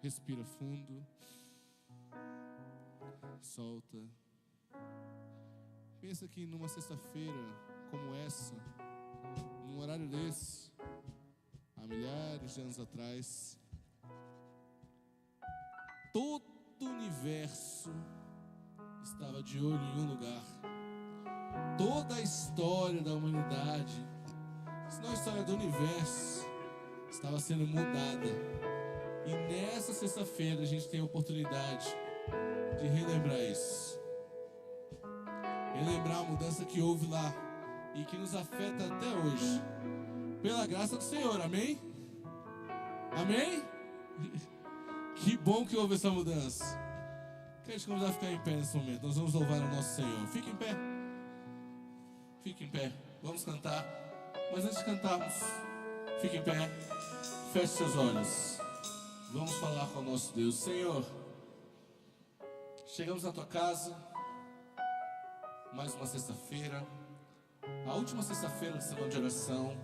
Respira fundo. Solta. Pensa que numa sexta-feira como essa, num horário desse, há milhares de anos atrás, todo o universo estava de olho em um lugar. Toda a história da humanidade, se não a história do universo, estava sendo mudada. E nessa sexta-feira a gente tem a oportunidade de relembrar isso. Relembrar a mudança que houve lá e que nos afeta até hoje. Pela graça do Senhor, amém? Amém? Que bom que houve essa mudança. Quero te convidar a ficar em pé nesse momento. Nós vamos louvar o nosso Senhor. Fique em pé. Fique em pé. Vamos cantar. Mas antes de cantarmos, fique em pé. Feche seus olhos. Vamos falar com o nosso Deus. Senhor, chegamos na tua casa. Mais uma sexta-feira. A última sexta-feira de semana de oração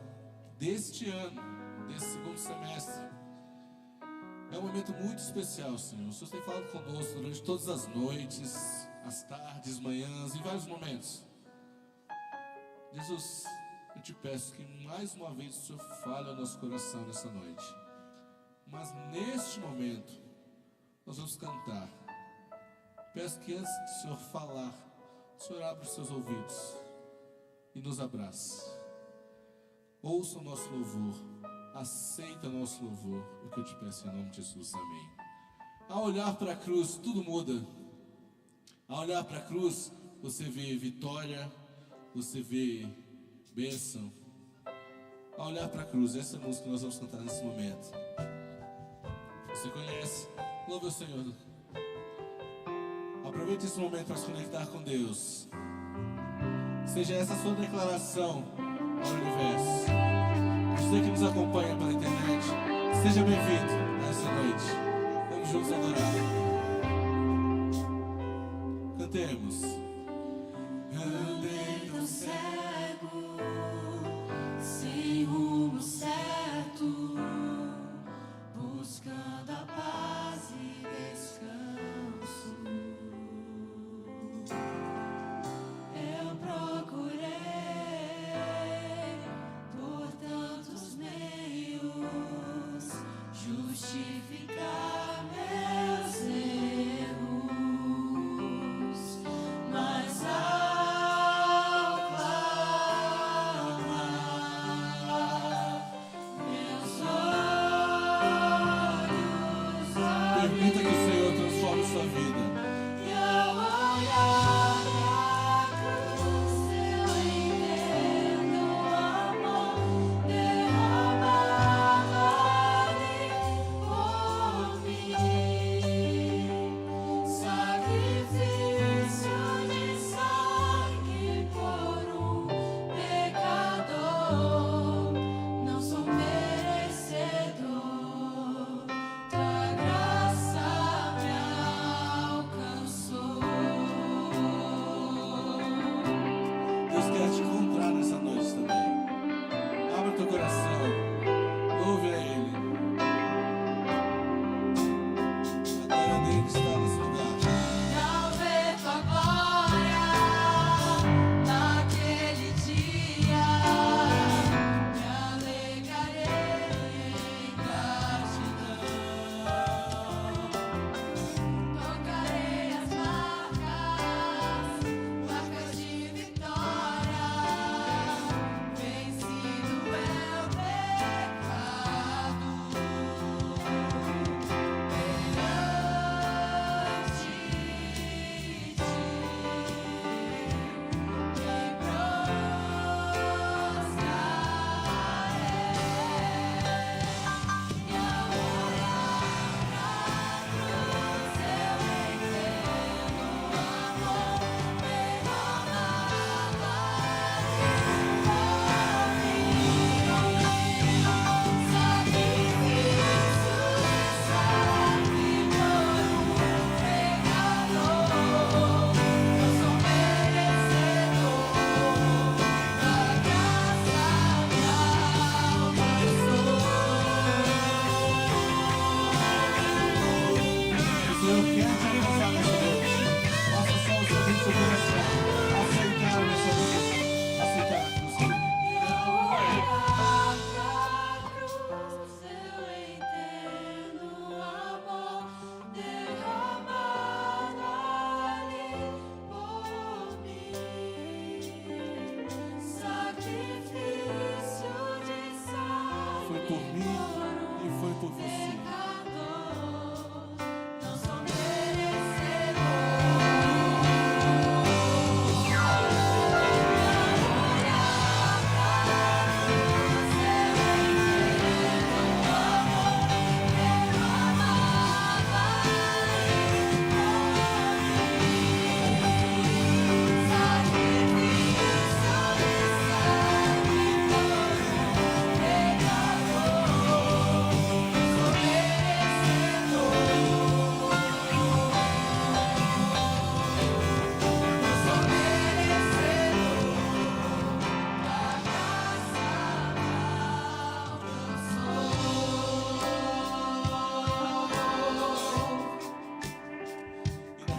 deste ano, desse segundo semestre. É um momento muito especial, Senhor. O Senhor tem falado conosco durante todas as noites, as tardes, manhãs, em vários momentos. Jesus, eu te peço que mais uma vez o Senhor fale ao nosso coração nessa noite. Mas neste momento, nós vamos cantar. Peço que antes do Senhor falar, o Senhor abra os seus ouvidos e nos abrace. Ouça o nosso louvor, aceita o nosso louvor, o que eu te peço em nome de Jesus, amém. Ao olhar para a cruz, tudo muda. Ao olhar para a cruz, você vê vitória, você vê bênção. Ao olhar para a cruz, essa é a música que nós vamos cantar nesse momento. Você conhece? Louve o Senhor. Aproveite esse momento para se conectar com Deus. Seja essa a sua declaração ao universo. Você que nos acompanha pela internet, seja bem-vindo nessa noite. Vamos juntos adorar. Cantemos. Andei tão cego, sem rumo certo, buscando a paz e descanso. Eu procurei por tantos meios justificar meus erros.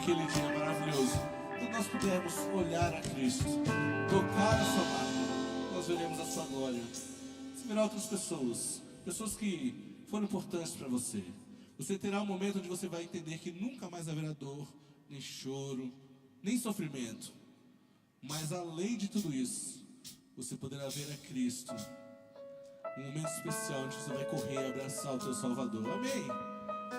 naquele dia maravilhoso, quando nós pudermos olhar a Cristo, tocar a sua mão, nós veremos a sua glória. Você verá outras pessoas que foram importantes para você. Você terá um momento onde você vai entender que nunca mais haverá dor, nem choro, nem sofrimento. Mas além de tudo isso, você poderá ver a Cristo. Um momento especial onde você vai correr e abraçar o teu Salvador. Amém?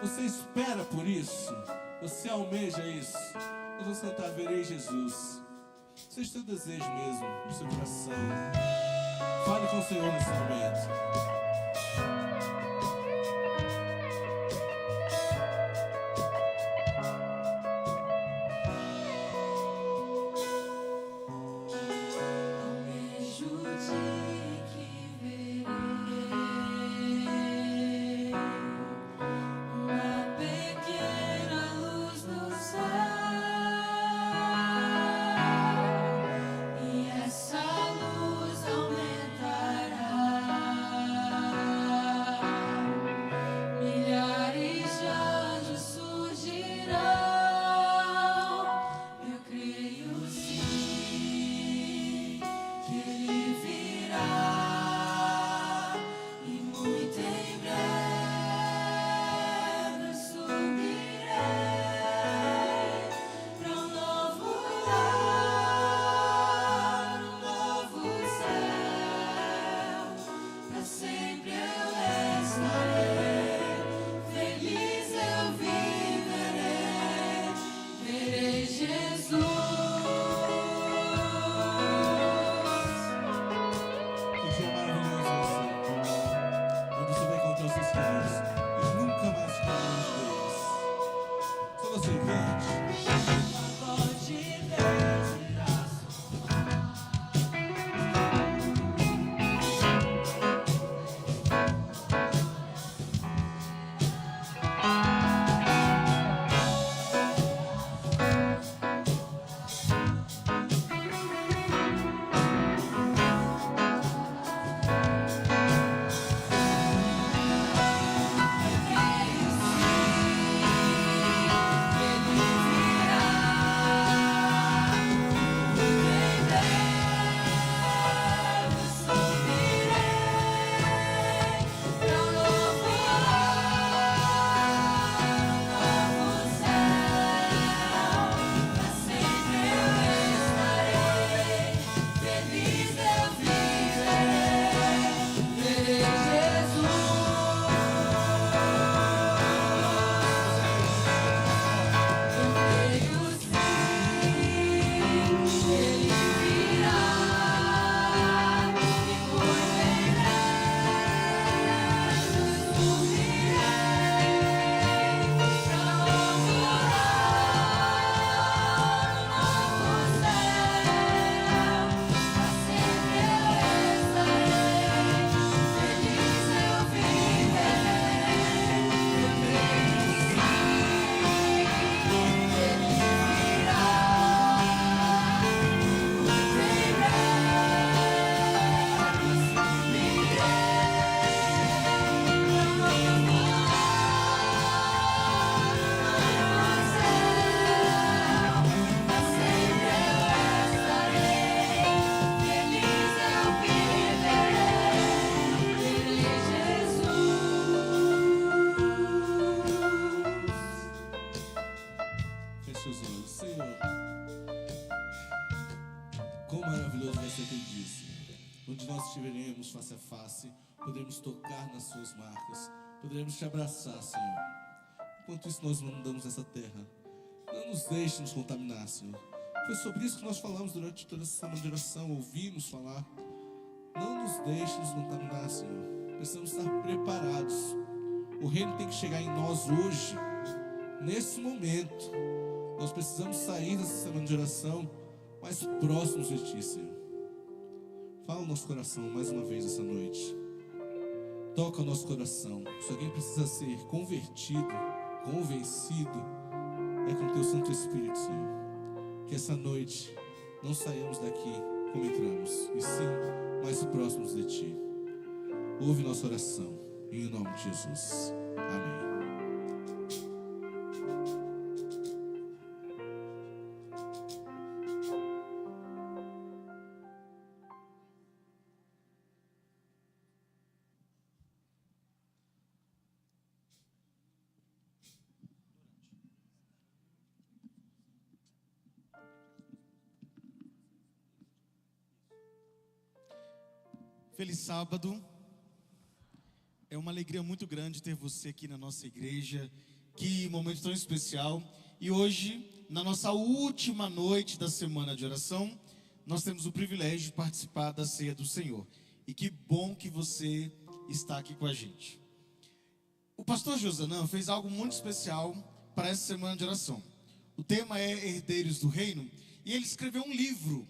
Você espera por isso? Você almeja isso? Nós vamos cantar Verei Jesus. Seja o seu desejo mesmo, no seu coração. Fale com o Senhor nesse momento. Face a face, poderemos tocar nas suas marcas, poderemos te abraçar, Senhor. Enquanto isso nós mandamos essa terra, não nos deixe nos contaminar, Senhor. Foi sobre isso que nós falamos durante toda essa semana de oração, ouvimos falar. Não nos deixe nos contaminar, Senhor. Precisamos estar preparados. O reino tem que chegar em nós hoje, nesse momento. Nós precisamos sair dessa semana de oração mais próximos de Ti, Senhor. Fala o nosso coração mais uma vez essa noite. Toca o nosso coração. Se alguém precisa ser convertido, convencido, é com o Teu Santo Espírito, Senhor. Que essa noite não saiamos daqui como entramos, e sim mais próximos de Ti. Ouve nossa oração, em nome de Jesus. Amém. Feliz sábado. É uma alegria muito grande ter você aqui na nossa igreja. Que momento tão especial. E hoje, na nossa última noite da semana de oração, nós temos o privilégio de participar da ceia do Senhor. E que bom que você está aqui com a gente. O pastor Josanã fez algo muito especial para essa semana de oração. O tema é Herdeiros do Reino. E ele escreveu um livro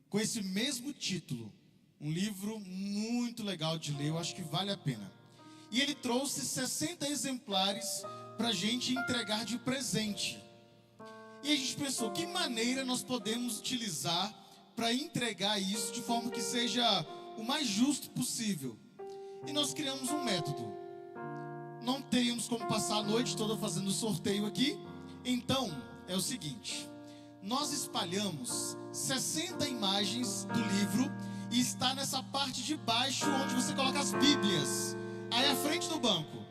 com esse mesmo título. Um livro muito legal de ler, eu acho que vale a pena. E ele trouxe 60 exemplares para a gente entregar de presente. E a gente pensou, que maneira nós podemos utilizar para entregar isso de forma que seja o mais justo possível. E nós criamos um método. Não teríamos como passar a noite toda fazendo sorteio aqui. Então, é o seguinte. Nós espalhamos 60 imagens do livro e está nessa parte de baixo onde você coloca as Bíblias. Aí à frente do banco.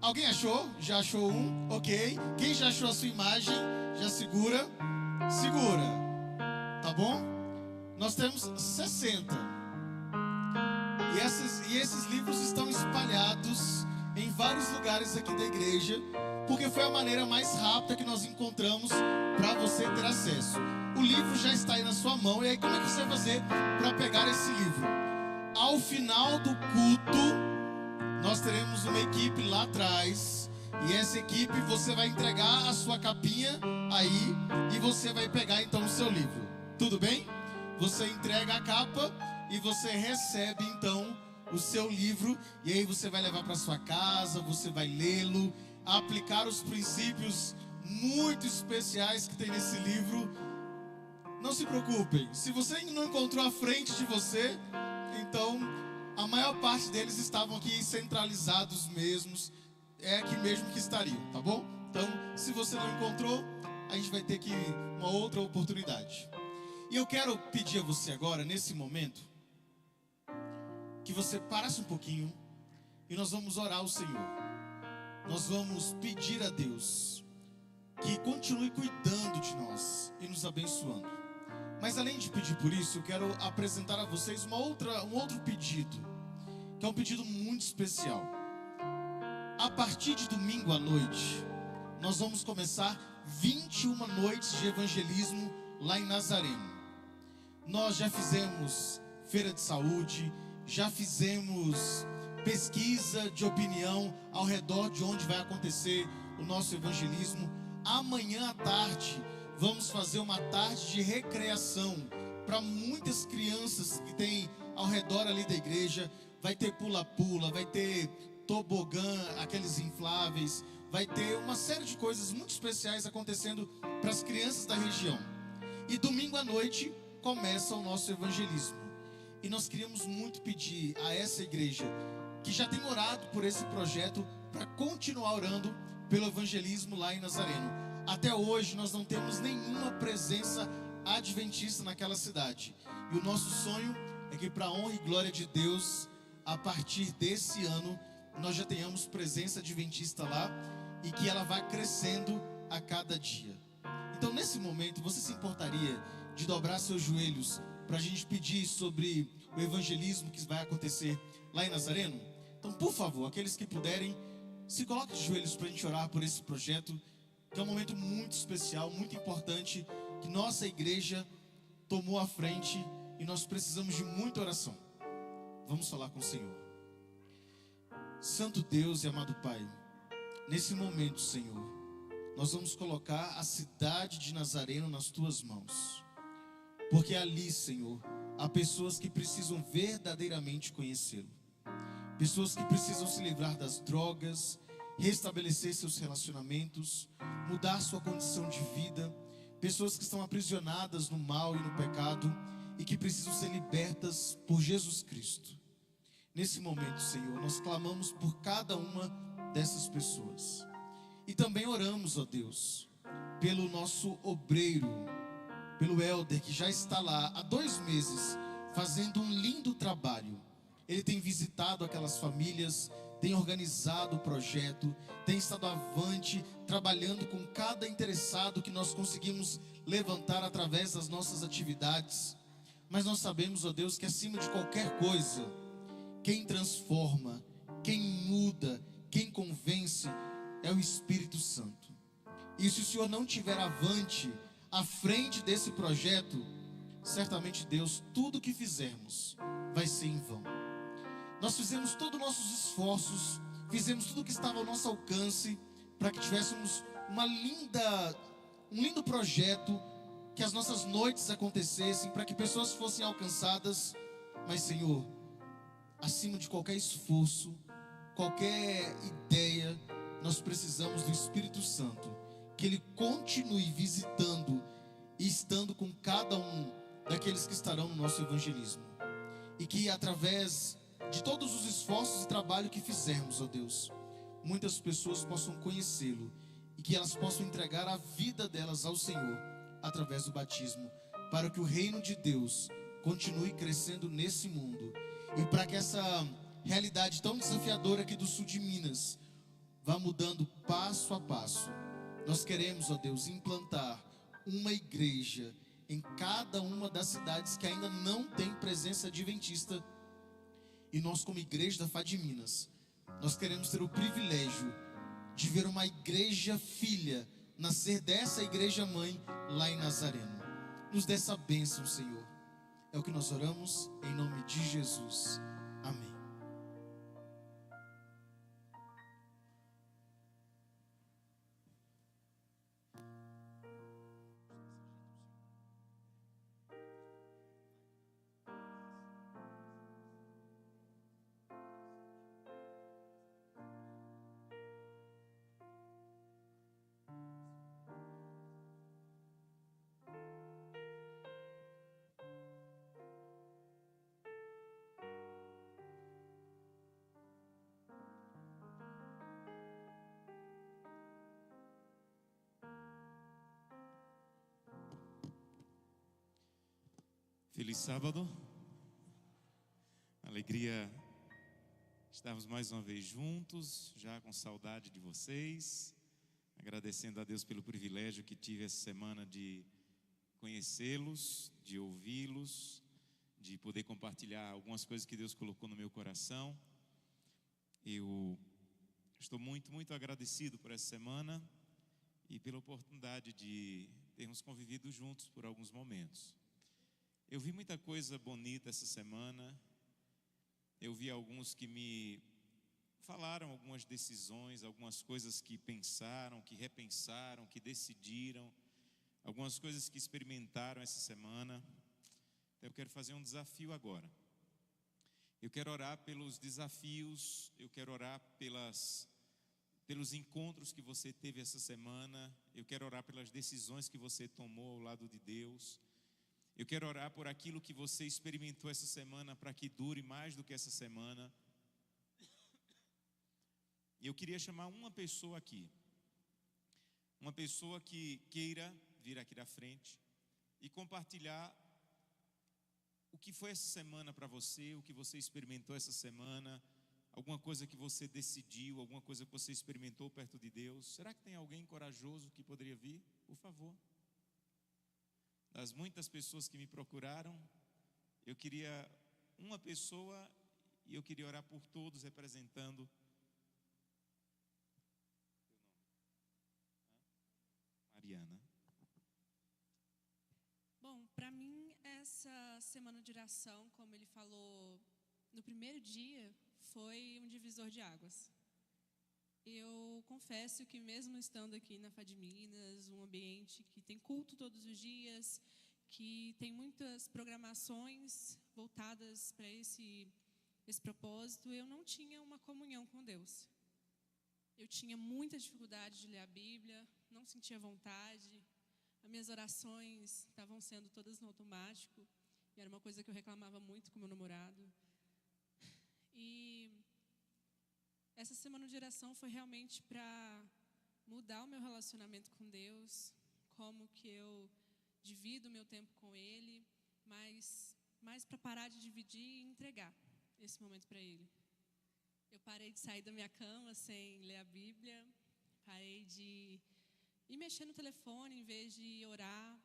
Alguém achou? Já achou um? Ok. Quem já achou a sua imagem, já segura. Segura. Tá bom? Nós temos 60. E esses livros estão espalhados em vários lugares aqui da igreja, porque foi a maneira mais rápida que nós encontramos para você ter acesso. O livro já está aí na sua mão. E aí como é que você vai fazer para pegar esse livro? Ao final do culto, nós teremos uma equipe lá atrás. E essa equipe você vai entregar a sua capinha aí e você vai pegar então o seu livro. Tudo bem? Você entrega a capa e você recebe então o seu livro. E aí você vai levar para sua casa, você vai lê-lo, aplicar os princípios muito especiais que tem nesse livro. Não se preocupem, se você ainda não encontrou a frente de você, então a maior parte deles estavam aqui centralizados mesmos. É aqui mesmo que estariam, tá bom? Então, se você não encontrou, a gente vai ter que uma outra oportunidade. E eu quero pedir a você agora, nesse momento, que você parasse um pouquinho e nós vamos orar ao Senhor. Nós vamos pedir a Deus que continue cuidando de nós e nos abençoando. Mas além de pedir por isso, eu quero apresentar a vocês um outro pedido, que é um pedido muito especial. A partir de domingo à noite, nós vamos começar 21 noites de evangelismo lá em Nazareno. Nós já fizemos feira de saúde, já fizemos pesquisa de opinião ao redor de onde vai acontecer o nosso evangelismo. Amanhã à tarde vamos fazer uma tarde de recreação para muitas crianças que tem ao redor ali da igreja. Vai ter pula-pula, vai ter tobogã, aqueles infláveis, vai ter uma série de coisas muito especiais acontecendo para as crianças da região. E domingo à noite começa o nosso evangelismo. E nós queríamos muito pedir a essa igreja, que já tem orado por esse projeto, para continuar orando pelo evangelismo lá em Nazareno. Até hoje nós não temos nenhuma presença adventista naquela cidade. E o nosso sonho é que, para a honra e glória de Deus, a partir desse ano, nós já tenhamos presença adventista lá e que ela vá crescendo a cada dia. Então, nesse momento, você se importaria de dobrar seus joelhos para a gente pedir sobre o evangelismo que vai acontecer lá em Nazareno? Então, por favor, aqueles que puderem, se coloquem de joelhos para a gente orar por esse projeto, que é um momento muito especial, muito importante, que nossa igreja tomou à frente e nós precisamos de muita oração. Vamos falar com o Senhor. Santo Deus e amado Pai, nesse momento, Senhor, nós vamos colocar a cidade de Nazareno nas Tuas mãos. Porque ali, Senhor, há pessoas que precisam verdadeiramente conhecê-lo. Pessoas que precisam se livrar das drogas, restabelecer seus relacionamentos, mudar sua condição de vida. Pessoas que estão aprisionadas no mal e no pecado e que precisam ser libertas por Jesus Cristo. Nesse momento, Senhor, nós clamamos por cada uma dessas pessoas. E também oramos, ó Deus, pelo nosso obreiro, pelo Helder, que já está lá há 2 meses, fazendo um lindo trabalho. Ele tem visitado aquelas famílias, tem organizado o projeto, tem estado avante, trabalhando com cada interessado que nós conseguimos levantar através das nossas atividades. Mas nós sabemos, ó Deus, que acima de qualquer coisa, quem transforma, quem muda, quem convence é o Espírito Santo. E se o Senhor não tiver avante, à frente desse projeto, certamente, Deus, tudo que fizermos vai ser em vão. Nós fizemos todos os nossos esforços, fizemos tudo o que estava ao nosso alcance para que tivéssemos um lindo projeto, que as nossas noites acontecessem, para que pessoas fossem alcançadas. Mas, Senhor, acima de qualquer esforço, qualquer ideia, nós precisamos do Espírito Santo, que Ele continue visitando e estando com cada um daqueles que estarão no nosso evangelismo, e que através de todos os esforços e trabalho que fizermos, ó Deus, muitas pessoas possam conhecê-lo e que elas possam entregar a vida delas ao Senhor através do batismo, para que o reino de Deus continue crescendo nesse mundo, e para que essa realidade tão desafiadora aqui do sul de Minas vá mudando passo a passo. Nós queremos, ó Deus, implantar uma igreja em cada uma das cidades que ainda não tem presença adventista. E nós, como igreja da FAD Minas, nós queremos ter o privilégio de ver uma igreja filha nascer dessa igreja mãe lá em Nazareno. Nos dê essa bênção, Senhor. É o que nós oramos em nome de Jesus. Amém. Feliz sábado, alegria estarmos mais uma vez juntos, já com saudade de vocês, agradecendo a Deus pelo privilégio que tive essa semana de conhecê-los, de ouvi-los, de poder compartilhar algumas coisas que Deus colocou no meu coração. Eu estou muito agradecido por essa semana e pela oportunidade de termos convivido juntos por alguns momentos. Eu vi muita coisa bonita essa semana. Eu vi alguns que me falaram algumas decisões, algumas coisas que pensaram, que repensaram, que decidiram, algumas coisas que experimentaram essa semana. Então eu quero fazer um desafio agora. Eu quero orar pelos desafios, eu quero orar pelos encontros que você teve essa semana. Eu quero orar pelas decisões que você tomou ao lado de Deus. Eu quero orar por aquilo que você experimentou essa semana, para que dure mais do que essa semana. E eu queria chamar uma pessoa aqui, uma pessoa que queira vir aqui da frente e compartilhar o que foi essa semana para você, o que você experimentou essa semana, alguma coisa que você decidiu, alguma coisa que você experimentou perto de Deus. Será que tem alguém corajoso que poderia vir? Por favor. Das muitas pessoas que me procuraram, eu queria uma pessoa e eu queria orar por todos representando. Mariana. Bom, para mim essa semana de oração, como ele falou no primeiro dia, foi um divisor de águas. Eu confesso que mesmo estando aqui na FAD Minas, um ambiente que tem culto todos os dias, que tem muitas programações voltadas para esse propósito, eu não tinha uma comunhão com Deus. Eu tinha muita dificuldade de ler a Bíblia, não sentia vontade, as minhas orações estavam sendo todas no automático, e era uma coisa que eu reclamava muito com meu namorado. E essa semana de oração foi realmente para mudar o meu relacionamento com Deus, como que eu divido o meu tempo com Ele, mas para parar de dividir e entregar esse momento para Ele. Eu parei de sair da minha cama sem ler a Bíblia, parei de ir mexer no telefone em vez de orar.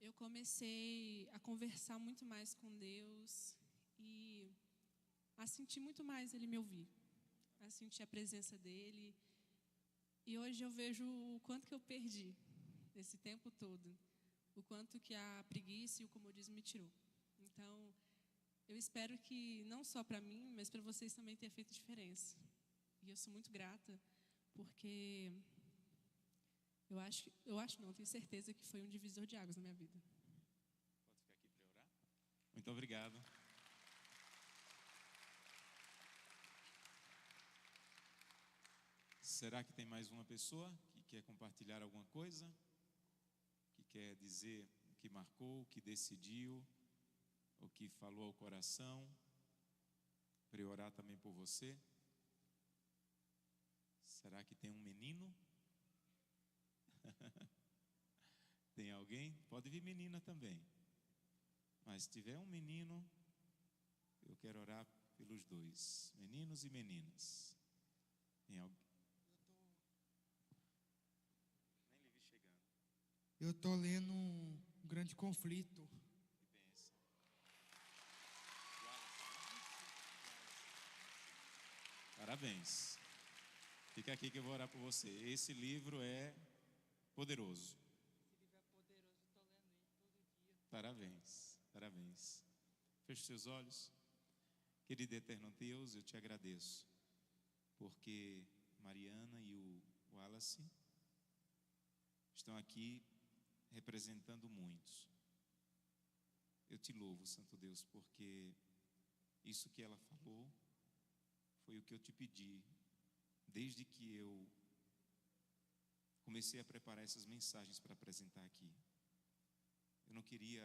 eu comecei a conversar muito mais com Deus e a sentir muito mais Ele me ouvir, a sentir a presença dEle. E hoje eu vejo o quanto que eu perdi esse tempo todo, o quanto que a preguiça e o comodismo me tirou. Então, eu espero que não só para mim, mas para vocês também tenha feito diferença. E eu sou muito grata, porque eu tenho certeza que foi um divisor de águas na minha vida. Pode ficar aqui para orar? Muito obrigado. Será que tem mais uma pessoa que quer compartilhar alguma coisa? Que quer dizer o que marcou, o que decidiu, o que falou ao coração? Para eu orar também por você. Será que tem um menino? Tem alguém? Pode vir menina também. Mas se tiver um menino, eu quero orar pelos dois, meninos e meninas. Tem alguém? Nem lhe vi chegando. Eu estou lendo um grande conflito. Que bênção. Parabéns. Fica aqui que eu vou orar por você. Esse livro é poderoso. Esse livro é poderoso, estou lendo ele todo dia. Parabéns, parabéns. Feche seus olhos. Querido eterno Deus, eu te agradeço, porque Mariana e o Wallace estão aqui representando muitos. Eu te louvo, Santo Deus, porque isso que ela falou foi o que eu te pedi desde que eu comecei a preparar essas mensagens para apresentar aqui. Eu não queria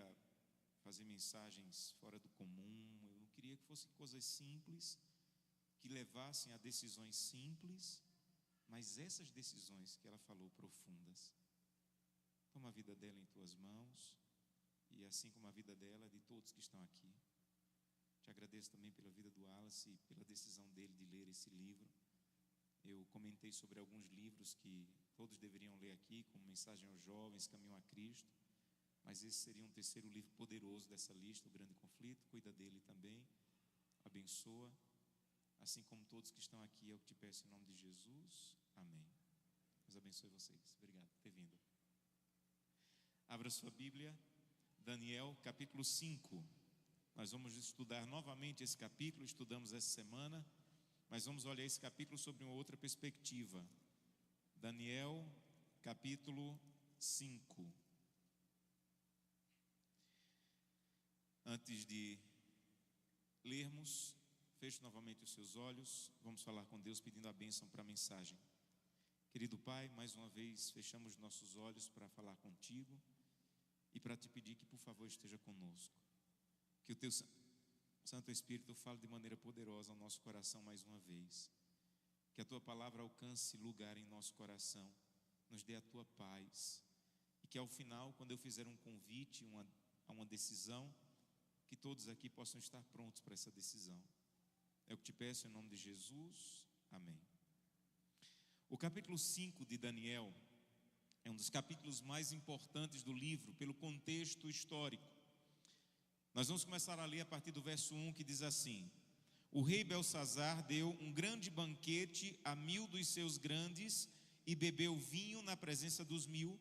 fazer mensagens fora do comum, eu não queria que fossem coisas simples, que levassem a decisões simples, mas essas decisões que ela falou profundas. Toma a vida dela em tuas mãos, e assim como a vida dela, de todos que estão aqui. Te agradeço também pela vida do Wallace e pela decisão dele de ler esse livro. Eu comentei sobre alguns livros que todos deveriam ler aqui, como Mensagem aos Jovens, Caminho a Cristo, mas esse seria um terceiro livro poderoso dessa lista, O Grande Conflito. Cuida dele também, abençoa, assim como todos que estão aqui. Eu te peço em nome de Jesus, amém. Deus abençoe vocês, obrigado por ter vindo. Abra sua Bíblia, Daniel capítulo 5. Nós vamos estudar novamente esse capítulo, estudamos essa semana, mas vamos olhar esse capítulo sobre uma outra perspectiva. Daniel capítulo 5. Antes de lermos, feche novamente os seus olhos, vamos falar com Deus pedindo a bênção para a mensagem. Querido Pai, mais uma vez fechamos nossos olhos para falar contigo e para te pedir que por favor esteja conosco, que o teu Santo Espírito fale de maneira poderosa ao nosso coração mais uma vez, que a tua palavra alcance lugar em nosso coração, nos dê a tua paz, e que ao final, quando eu fizer um convite a uma decisão, que todos aqui possam estar prontos para essa decisão. É o que te peço em nome de Jesus, amém. O capítulo 5 de Daniel é um dos capítulos mais importantes do livro, pelo contexto histórico. Nós vamos começar a ler a partir do verso 1, que diz assim: O rei Belsazar deu um grande banquete a 1000 dos seus grandes e bebeu vinho na presença dos 1000.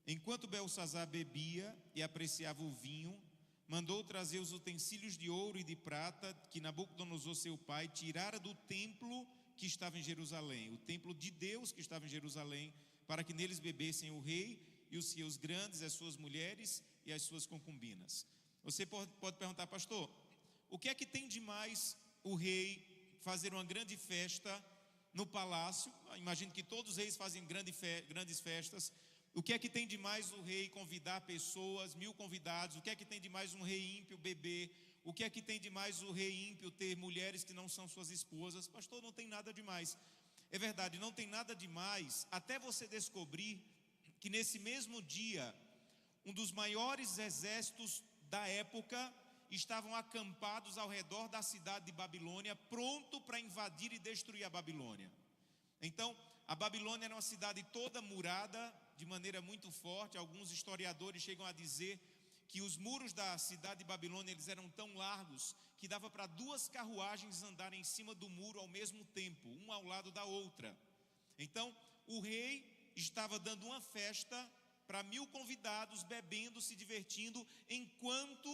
Enquanto Belsazar bebia e apreciava o vinho, mandou trazer os utensílios de ouro e de prata que Nabucodonosor seu pai tirara do templo que estava em Jerusalém, o templo de Deus que estava em Jerusalém, para que neles bebessem o rei e os seus grandes, as suas mulheres e as suas concubinas. Você pode perguntar: pastor, o que é que tem de mais o rei fazer uma grande festa no palácio? Imagino que todos os reis fazem grandes festas. O que é que tem de mais o rei convidar pessoas, 1000 convidados? O que é que tem de mais um rei ímpio beber? O que é que tem de mais o rei ímpio ter mulheres que não são suas esposas? Pastor, não tem nada de mais. É verdade, não tem nada de mais, até você descobrir que nesse mesmo dia, um dos maiores exércitos da época estavam acampados ao redor da cidade de Babilônia, pronto para invadir e destruir a Babilônia. Então, a Babilônia era uma cidade toda murada, de maneira muito forte. Alguns historiadores chegam a dizer que os muros da cidade de Babilônia, eles eram tão largos que dava para 2 carruagens andarem em cima do muro ao mesmo tempo, uma ao lado da outra. Então, o rei estava dando uma festa para 1000 convidados, bebendo, se divertindo, enquanto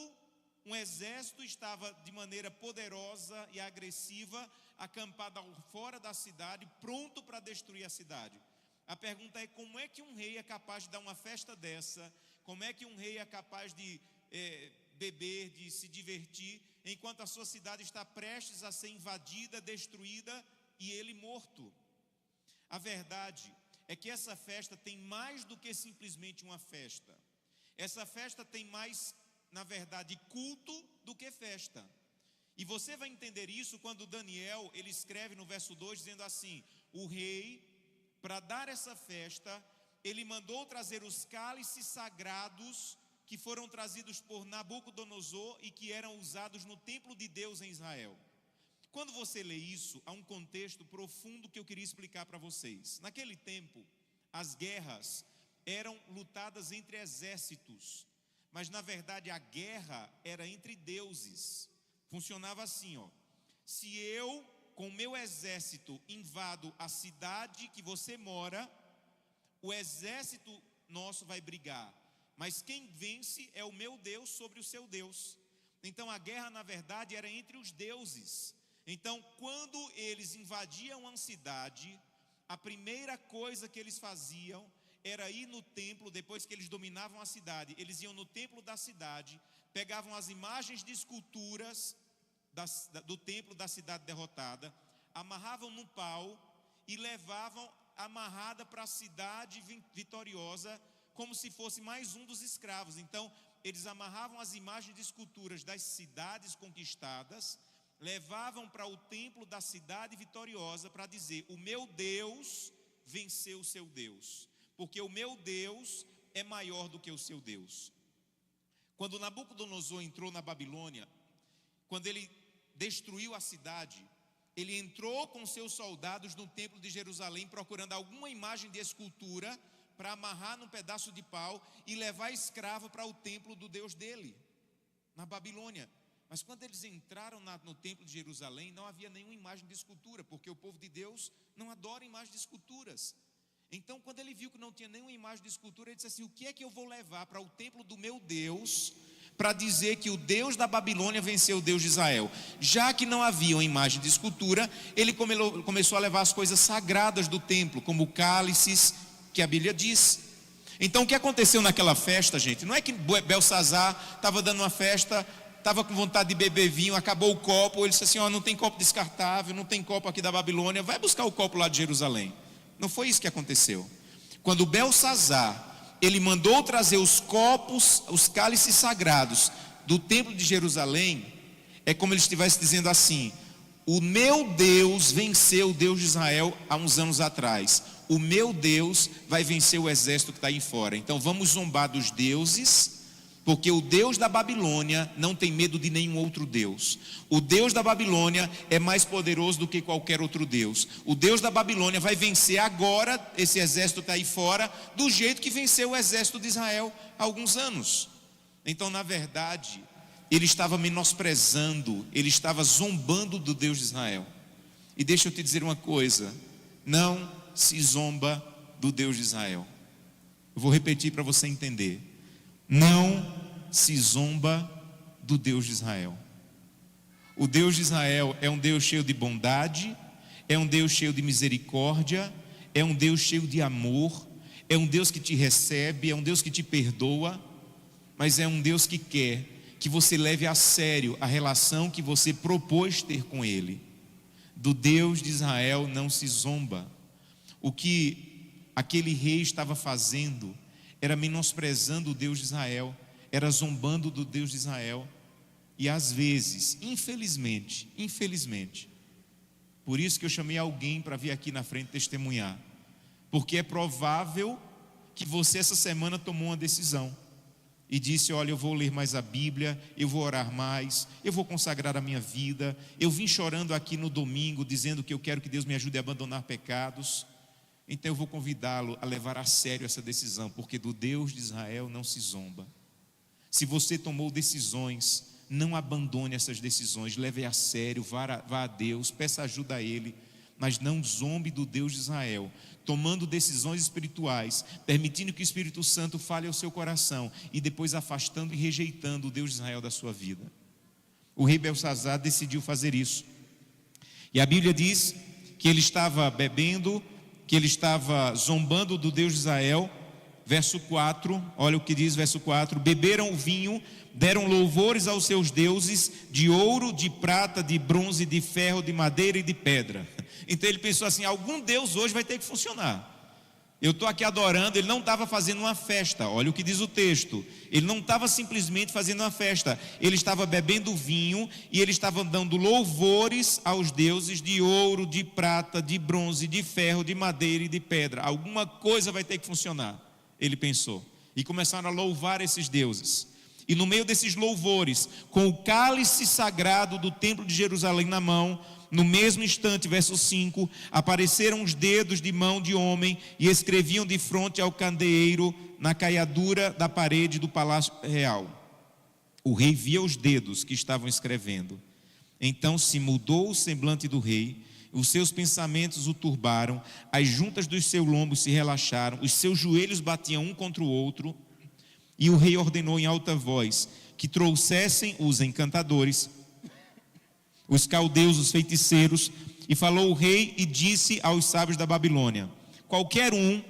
um exército estava de maneira poderosa e agressiva, acampado fora da cidade, pronto para destruir a cidade. A pergunta é: como é que um rei é capaz de dar uma festa dessa? Como é que um rei é capaz de beber, de se divertir, enquanto a sua cidade está prestes a ser invadida, destruída e ele morto? A verdade é que essa festa tem mais do que simplesmente uma festa. Essa festa tem mais, na verdade, culto do que festa. E você vai entender isso quando Daniel, ele escreve no verso 2, dizendo assim: o rei, para dar essa festa, ele mandou trazer os cálices sagrados que foram trazidos por Nabucodonosor e que eram usados no templo de Deus em Israel. Quando você lê isso, há um contexto profundo que eu queria explicar para vocês. Naquele tempo, as guerras eram lutadas entre exércitos, mas na verdade a guerra era entre deuses. Funcionava assim, ó: se eu, com meu exército, invado a cidade que você mora, o exército nosso vai brigar, mas quem vence é o meu Deus sobre o seu Deus. Então a guerra, na verdade, era entre os deuses. Então, quando eles invadiam uma cidade, a primeira coisa que eles faziam era ir no templo. Depois que eles dominavam a cidade, eles iam no templo da cidade, pegavam as imagens de esculturas do templo da cidade derrotada, amarravam no pau e levavam amarrada para a cidade vitoriosa, como se fosse mais um dos escravos. Então, eles amarravam as imagens de esculturas das cidades conquistadas, levavam para o templo da cidade vitoriosa para dizer: o meu Deus venceu o seu Deus, porque o meu Deus é maior do que o seu Deus. Quando Nabucodonosor entrou na Babilônia, quando ele destruiu a cidade, ele entrou com seus soldados no templo de Jerusalém, procurando alguma imagem de escultura para amarrar num pedaço de pau e levar escravo para o templo do Deus dele, na Babilônia. Mas quando eles entraram no templo de Jerusalém, não havia nenhuma imagem de escultura, porque o povo de Deus não adora imagem de esculturas. Então, quando ele viu que não tinha nenhuma imagem de escultura, ele disse assim: o que é que eu vou levar para o templo do meu Deus, para dizer que o Deus da Babilônia venceu o Deus de Israel? Já que não havia uma imagem de escultura, ele começou a levar as coisas sagradas do templo, como cálices, que a Bíblia diz. Então, o que aconteceu naquela festa, gente? Não é que Belsazar estava dando uma festa, estava com vontade de beber vinho, acabou o copo, ele disse assim: ó, não tem copo descartável, não tem copo aqui da Babilônia, vai buscar o copo lá de Jerusalém. Não foi isso que aconteceu. Quando Belsazar, ele mandou trazer os copos, os cálices sagrados do templo de Jerusalém, é como ele estivesse dizendo assim: o meu Deus venceu o Deus de Israel há uns anos atrás, o meu Deus vai vencer o exército que está aí fora. Então vamos zombar dos deuses, porque o Deus da Babilônia não tem medo de nenhum outro Deus. O Deus da Babilônia é mais poderoso do que qualquer outro Deus. O Deus da Babilônia vai vencer agora esse exército que está aí fora, do jeito que venceu o exército de Israel há alguns anos. Então, na verdade, ele estava menosprezando, ele estava zombando do Deus de Israel. E deixa eu te dizer uma coisa: não se zomba do Deus de Israel. Eu vou repetir para você entender. Não se zomba do Deus de Israel. O Deus de Israel é um Deus cheio de bondade, é um Deus cheio de misericórdia, é um Deus cheio de amor, é um Deus que te recebe, é um Deus que te perdoa, mas é um Deus que quer que você leve a sério a relação que você propôs ter com Ele. Do Deus de Israel não se zomba. O que aquele rei estava fazendo era menosprezando o Deus de Israel, era zombando do Deus de Israel. E às vezes, infelizmente, por isso que eu chamei alguém para vir aqui na frente testemunhar, porque é provável que você essa semana tomou uma decisão e disse: olha, eu vou ler mais a Bíblia, eu vou orar mais, eu vou consagrar a minha vida, eu vim chorando aqui no domingo dizendo que eu quero que Deus me ajude a abandonar pecados. Então eu vou convidá-lo a levar a sério essa decisão, porque do Deus de Israel não se zomba. Se você tomou decisões, não abandone essas decisões, leve a sério, vá a Deus, peça ajuda a Ele, mas não zombe do Deus de Israel, tomando decisões espirituais, permitindo que o Espírito Santo fale ao seu coração e depois afastando e rejeitando o Deus de Israel da sua vida. O rei Belsazar decidiu fazer isso. E a Bíblia diz que ele estava bebendo, que ele estava zombando do Deus de Israel. Verso 4, olha o que diz verso 4: beberam o vinho, deram louvores aos seus deuses, de ouro, de prata, de bronze, de ferro, de madeira e de pedra. Então ele pensou assim: algum Deus hoje vai ter que funcionar. Eu estou aqui adorando. Ele não estava fazendo uma festa, olha o que diz o texto. Ele não estava simplesmente fazendo uma festa, ele estava bebendo vinho e ele estava dando louvores aos deuses de ouro, de prata, de bronze, de ferro, de madeira e de pedra. Alguma coisa vai ter que funcionar, ele pensou, e começaram a louvar esses deuses. E no meio desses louvores, com o cálice sagrado do templo de Jerusalém na mão, no mesmo instante, verso 5, apareceram os dedos de mão de homem e escreviam de frente ao candeeiro na caiadura da parede do palácio real. O rei via os dedos que estavam escrevendo. Então se mudou o semblante do rei, os seus pensamentos o turbaram, as juntas dos seus lombos se relaxaram, os seus joelhos batiam um contra o outro, e o rei ordenou em alta voz que trouxessem os encantadores, os caldeus, os feiticeiros, e falou o rei e disse aos sábios da Babilônia: qualquer um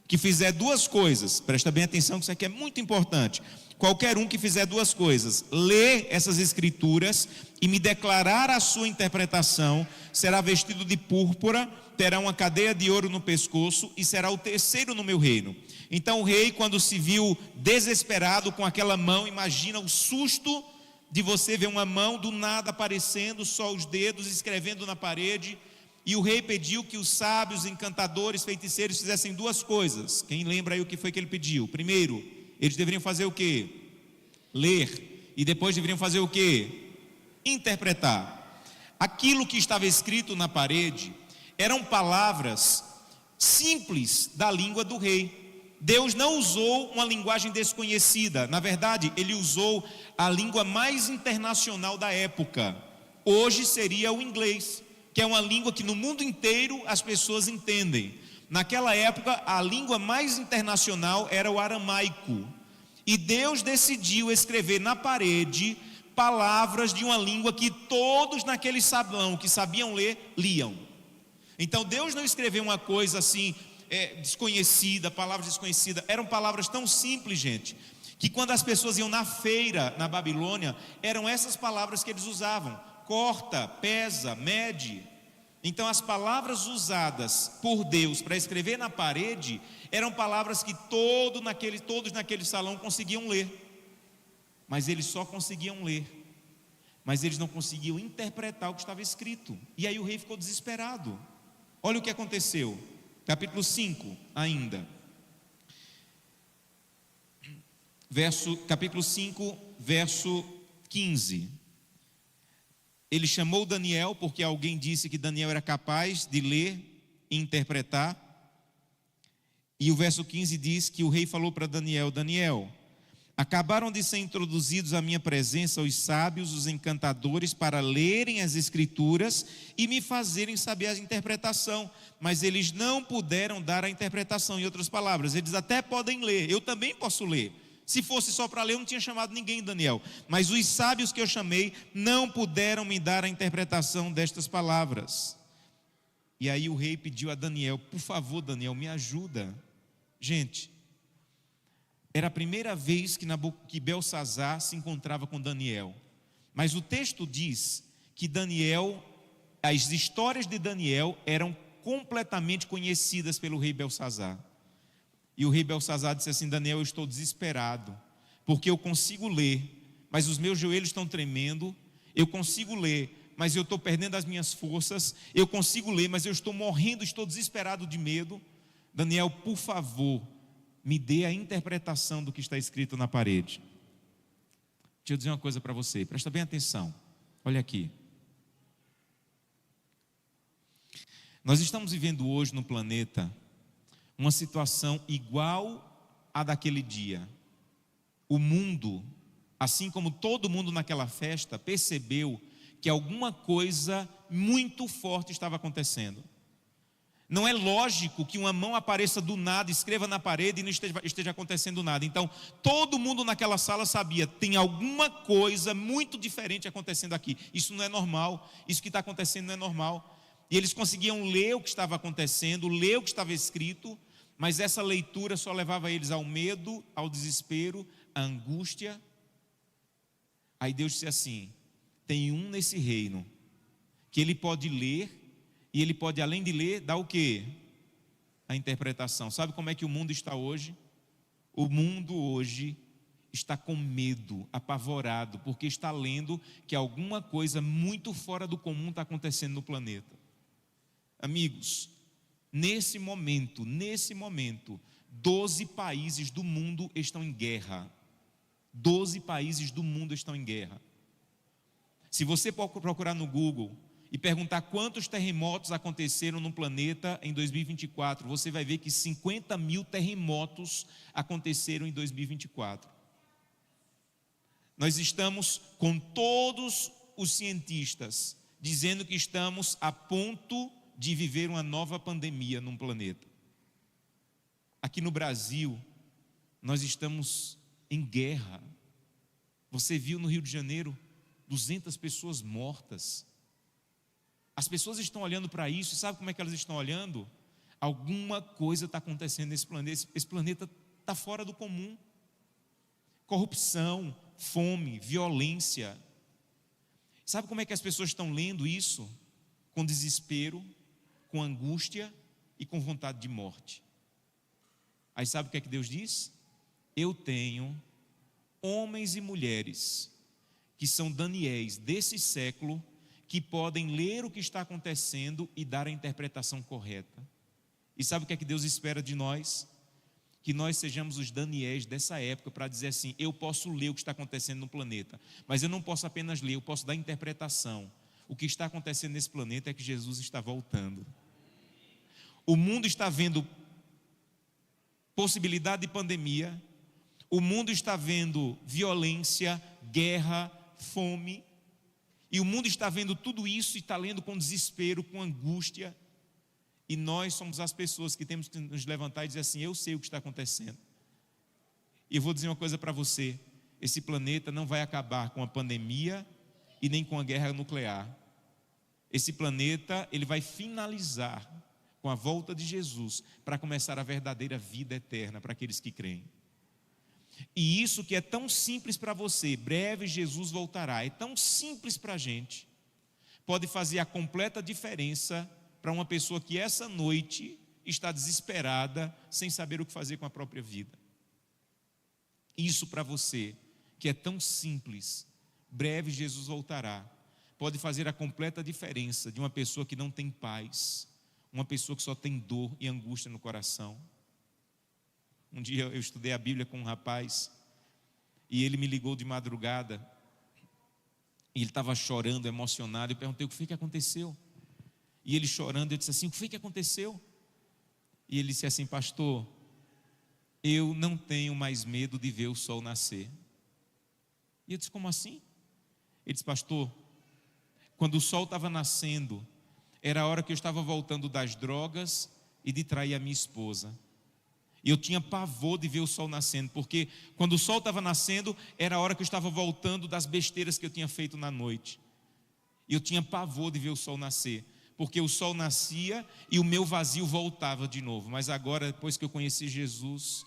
que fizer duas coisas, presta bem atenção que isso aqui é muito importante, qualquer um que fizer duas coisas, ler essas escrituras e me declarar a sua interpretação, será vestido de púrpura, terá uma cadeia de ouro no pescoço e será o terceiro no meu reino. Então o rei, quando se viu desesperado com aquela mão, imagina o susto de você ver uma mão do nada aparecendo, só os dedos escrevendo na parede. E o rei pediu que os sábios, encantadores, feiticeiros fizessem duas coisas. Quem lembra aí o que foi que ele pediu? Primeiro, eles deveriam fazer o quê? Ler. E depois deveriam fazer o quê? Interpretar. Aquilo que estava escrito na parede eram palavras simples da língua do rei. Deus não usou uma linguagem desconhecida. Na verdade, ele usou a língua mais internacional da época. Hoje seria o inglês, que é uma língua que no mundo inteiro as pessoas entendem. Naquela época, a língua mais internacional era o aramaico. E Deus decidiu escrever na parede palavras de uma língua que todos naquele salão que sabiam ler, liam. Então Deus não escreveu uma coisa assim desconhecida, palavras desconhecidas. Eram palavras tão simples, gente, que quando as pessoas iam na feira na Babilônia, eram essas palavras que eles usavam: corta, pesa, mede. Então as palavras usadas por Deus para escrever na parede eram palavras que todos naquele salão conseguiam ler, mas eles só conseguiam ler, mas eles não conseguiam interpretar o que estava escrito. E aí o rei ficou desesperado. Olha o que aconteceu, capítulo 5 ainda, capítulo 5, verso 15. Ele chamou Daniel, porque alguém disse que Daniel era capaz de ler e interpretar. E o verso 15 diz que o rei falou para Daniel: Daniel, acabaram de ser introduzidos à minha presença os sábios, os encantadores, para lerem as escrituras e me fazerem saber a interpretação, mas eles não puderam dar a interpretação. Em outras palavras, eles até podem ler, eu também posso ler. Se fosse só para ler, eu não tinha chamado ninguém, Daniel. Mas os sábios que eu chamei não puderam me dar a interpretação destas palavras. E aí o rei pediu a Daniel: por favor, Daniel, me ajuda. Gente, era a primeira vez que Belsazar se encontrava com Daniel. Mas o texto diz que as histórias de Daniel eram completamente conhecidas pelo rei Belsazar. E o rei Belsazar disse assim: Daniel, eu estou desesperado, porque eu consigo ler, mas os meus joelhos estão tremendo. Eu consigo ler, mas eu estou perdendo as minhas forças. Eu consigo ler, mas eu estou morrendo, estou desesperado de medo. Daniel, por favor, me dê a interpretação do que está escrito na parede. Deixa eu dizer uma coisa para você, presta bem atenção. Olha aqui. Nós estamos vivendo hoje no planeta uma situação igual à daquele dia. O mundo, assim como todo mundo naquela festa, percebeu que alguma coisa muito forte estava acontecendo. Não é lógico que uma mão apareça do nada, escreva na parede e não esteja acontecendo nada. Então, todo mundo naquela sala sabia, tem alguma coisa muito diferente acontecendo aqui. Isso não é normal, isso que está acontecendo não é normal. E eles conseguiam ler o que estava acontecendo, ler o que estava escrito, mas essa leitura só levava eles ao medo, ao desespero, à angústia. Aí Deus disse assim: tem um nesse reino que ele pode ler, e ele pode, além de ler, dar o quê? A interpretação. Sabe como é que o mundo está hoje? O mundo hoje está com medo, apavorado, porque está lendo que alguma coisa muito fora do comum está acontecendo no planeta. Amigos, nesse momento, 12 países do mundo estão em guerra. 12 países do mundo estão em guerra. Se você procurar no Google e perguntar quantos terremotos aconteceram no planeta em 2024, você vai ver que 50 mil terremotos aconteceram em 2024. Nós estamos com todos os cientistas dizendo que estamos a ponto de viver uma nova pandemia no planeta. Aqui no Brasil, nós estamos em guerra. Você viu no Rio de Janeiro 200 pessoas mortas. As pessoas estão olhando para isso, e sabe como é que elas estão olhando? Alguma coisa está acontecendo nesse planeta. Esse planeta está fora do comum. Corrupção, fome, violência. Sabe como é que as pessoas estão lendo isso? Com desespero, com angústia e com vontade de morte. Aí sabe o que é que Deus diz? Eu tenho homens e mulheres que são Daniéis desse século, que podem ler o que está acontecendo e dar a interpretação correta. E sabe o que é que Deus espera de nós? Que nós sejamos os Daniéis dessa época, para dizer assim: eu posso ler o que está acontecendo no planeta, mas eu não posso apenas ler, eu posso dar interpretação. O que está acontecendo nesse planeta é que Jesus está voltando. O mundo está vendo possibilidade de pandemia, o mundo está vendo violência, guerra, fome, e o mundo está vendo tudo isso e está lendo com desespero, com angústia, e nós somos as pessoas que temos que nos levantar e dizer assim: eu sei o que está acontecendo. E eu vou dizer uma coisa para você: esse planeta não vai acabar com a pandemia e nem com a guerra nuclear. Esse planeta, ele vai finalizar com a volta de Jesus, para começar a verdadeira vida eterna para aqueles que creem. E isso que é tão simples para você, breve Jesus voltará, é tão simples para a gente, pode fazer a completa diferença para uma pessoa que essa noite está desesperada, sem saber o que fazer com a própria vida. Isso para você, que é tão simples, breve Jesus voltará, pode fazer a completa diferença de uma pessoa que não tem paz, uma pessoa que só tem dor e angústia no coração. Um dia eu estudei a Bíblia com um rapaz, e ele me ligou de madrugada, e ele estava chorando, emocionado. Eu perguntei: o que foi que aconteceu? E ele chorando, eu disse assim: o que foi que aconteceu? E ele disse assim: pastor, eu não tenho mais medo de ver o sol nascer. E eu disse: como assim? Ele disse: pastor, quando o sol estava nascendo, era a hora que eu estava voltando das drogas e de trair a minha esposa. E eu tinha pavor de ver o sol nascendo, porque quando o sol estava nascendo, era a hora que eu estava voltando das besteiras que eu tinha feito na noite. E eu tinha pavor de ver o sol nascer, porque o sol nascia e o meu vazio voltava de novo. Mas agora, depois que eu conheci Jesus,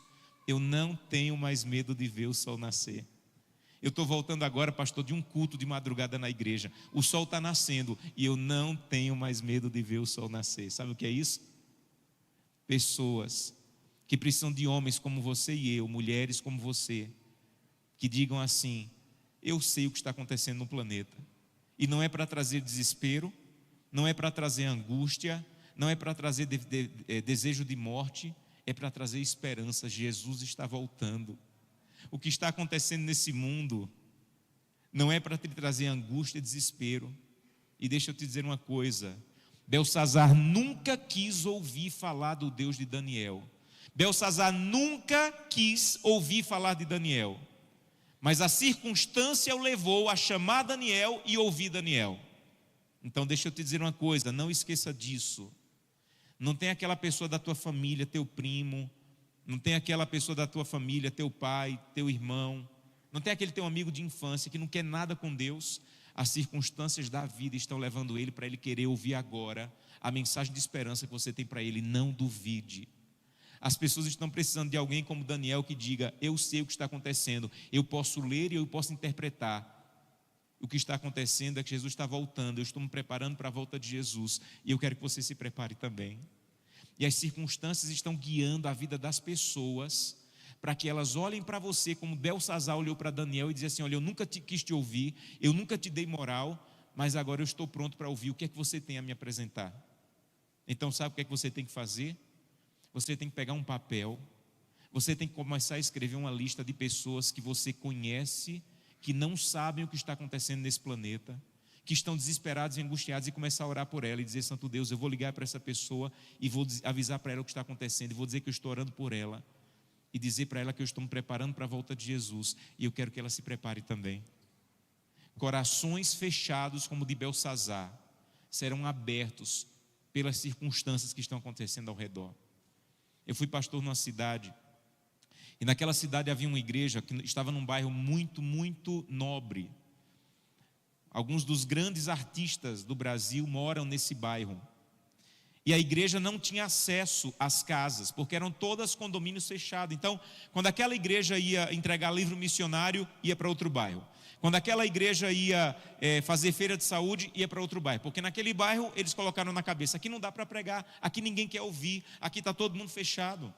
eu não tenho mais medo de ver o sol nascer. Eu estou voltando agora, pastor, de um culto de madrugada na igreja. O sol está nascendo e eu não tenho mais medo de ver o sol nascer. Sabe o que é isso? Pessoas que precisam de homens como você e eu, mulheres como você, que digam assim: eu sei o que está acontecendo no planeta. E não é para trazer desespero, não é para trazer angústia, não é para trazer desejo de morte, é para trazer esperança. Jesus está voltando. O que está acontecendo nesse mundo não é para te trazer angústia e desespero. E deixa eu te dizer uma coisa: Belsazar nunca quis ouvir falar do Deus de Daniel, Beltsazar nunca quis ouvir falar de Daniel, mas a circunstância o levou a chamar Daniel e ouvir Daniel. Então deixa eu te dizer uma coisa, não esqueça disso. Não tem aquela pessoa da tua família, teu primo, não tem aquela pessoa da tua família, teu pai, teu irmão, não tem aquele teu amigo de infância que não quer nada com Deus. As circunstâncias da vida estão levando ele para ele querer ouvir agora a mensagem de esperança que você tem para ele. Não duvide. As pessoas estão precisando de alguém como Daniel que diga: eu sei o que está acontecendo, eu posso ler e eu posso interpretar. O que está acontecendo é que Jesus está voltando, eu estou me preparando para a volta de Jesus, e eu quero que você se prepare também. E as circunstâncias estão guiando a vida das pessoas, para que elas olhem para você como Beltsazar olhou para Daniel e dizia assim: olha, eu nunca quis te ouvir, eu nunca te dei moral, mas agora eu estou pronto para ouvir o que é que você tem a me apresentar. Então sabe o que é que você tem que fazer? Você tem que pegar um papel, você tem que começar a escrever uma lista de pessoas que você conhece, que não sabem o que está acontecendo nesse planeta, que estão desesperados e angustiados, e começar a orar por ela e dizer: Santo Deus, eu vou ligar para essa pessoa e vou avisar para ela o que está acontecendo, e vou dizer que eu estou orando por ela, e dizer para ela que eu estou me preparando para a volta de Jesus, e eu quero que ela se prepare também. Corações fechados como o de Beltsazar serão abertos pelas circunstâncias que estão acontecendo ao redor. Eu fui pastor numa cidade, e naquela cidade havia uma igreja que estava num bairro muito, muito nobre. Alguns dos grandes artistas do Brasil moram nesse bairro. E a igreja não tinha acesso às casas, porque eram todas condomínios fechados. Então, quando aquela igreja ia entregar livro missionário, ia para outro bairro. Quando aquela igreja ia fazer feira de saúde, ia para outro bairro. Porque naquele bairro eles colocaram na cabeça: aqui não dá para pregar, aqui ninguém quer ouvir, aqui está todo mundo fechado.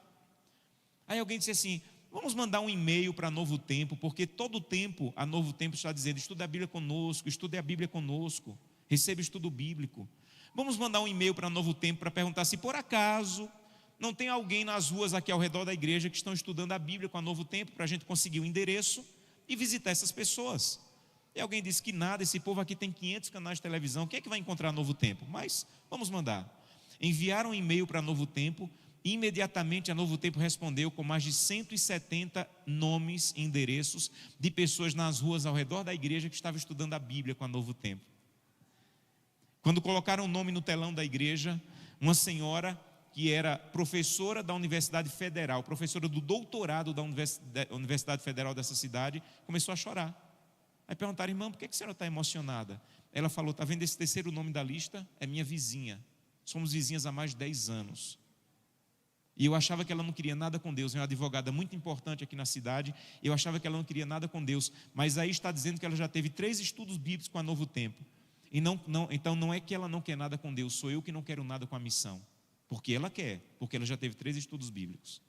Aí alguém disse assim: vamos mandar um e-mail para Novo Tempo, porque todo tempo a Novo Tempo está dizendo: estude a Bíblia conosco, estude a Bíblia conosco, receba estudo bíblico. Vamos mandar um e-mail para Novo Tempo para perguntar se por acaso não tem alguém nas ruas aqui ao redor da igreja que estão estudando a Bíblia com a Novo Tempo, para a gente conseguir o endereço e visitar essas pessoas. E alguém disse que nada, esse povo aqui tem 500 canais de televisão, quem é que vai encontrar Novo Tempo? Mas vamos mandar. Enviaram um e-mail para Novo Tempo, e imediatamente a Novo Tempo respondeu com mais de 170 nomes e endereços de pessoas nas ruas ao redor da igreja que estavam estudando a Bíblia com a Novo Tempo. Quando colocaram o nome no telão da igreja, uma senhora que era professora da Universidade Federal, professora do doutorado da Universidade Federal dessa cidade, começou a chorar. Aí perguntaram: irmã, por que a senhora está emocionada? Ela falou: está vendo esse terceiro nome da lista? É minha vizinha, somos vizinhas há mais de 10 anos. E eu achava que ela não queria nada com Deus, é uma advogada muito importante aqui na cidade, eu achava que ela não queria nada com Deus, mas aí está dizendo que ela já teve 3 estudos bíblicos com a Novo Tempo. E então não é que ela não quer nada com Deus, sou eu que não quero nada com a missão. Porque ela quer, porque ela já teve 3 estudos bíblicos.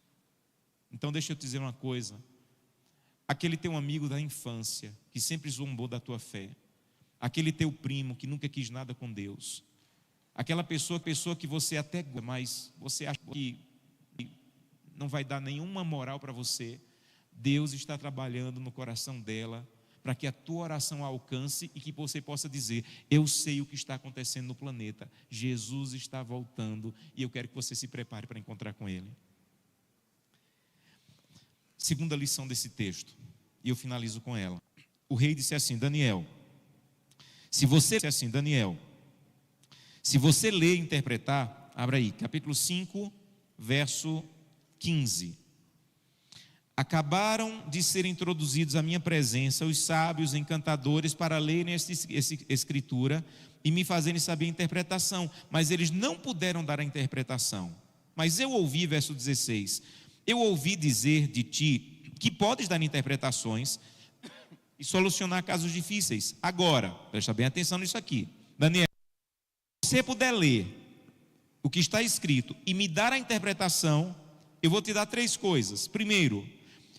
Então deixa eu te dizer uma coisa: aquele teu amigo da infância, que sempre zombou da tua fé, aquele teu primo que nunca quis nada com Deus, aquela pessoa que você até gosta, mas você acha que não vai dar nenhuma moral para você, Deus está trabalhando no coração dela, para que a tua oração alcance e que você possa dizer: eu sei o que está acontecendo no planeta, Jesus está voltando e eu quero que você se prepare para encontrar com Ele. Segunda lição desse texto, e eu finalizo com ela. O rei disse assim: Daniel, se você ler e interpretar, abra aí, capítulo 5, verso 15. Acabaram de ser introduzidos à minha presença os sábios encantadores para lerem essa escritura e me fazerem saber a interpretação, mas eles não puderam dar a interpretação. Mas eu ouvi, verso 16, eu ouvi dizer de ti que podes dar interpretações e solucionar casos difíceis. Agora, presta bem atenção nisso aqui, Daniel, se você puder ler o que está escrito e me dar a interpretação, eu vou te dar 3 coisas. Primeiro,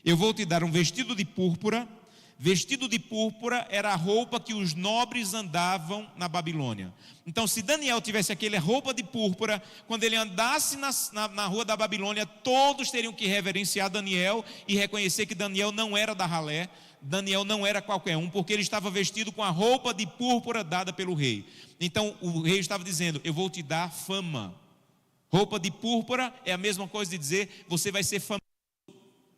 eu vou te dar um vestido de púrpura. Vestido de púrpura era a roupa que os nobres andavam na Babilônia. Então, se Daniel tivesse aquela roupa de púrpura, quando ele andasse na rua da Babilônia, todos teriam que reverenciar Daniel e reconhecer que Daniel não era da ralé, Daniel não era qualquer um, porque ele estava vestido com a roupa de púrpura dada pelo rei. Então, o rei estava dizendo: eu vou te dar fama. Roupa de púrpura é a mesma coisa de dizer, você vai ser famoso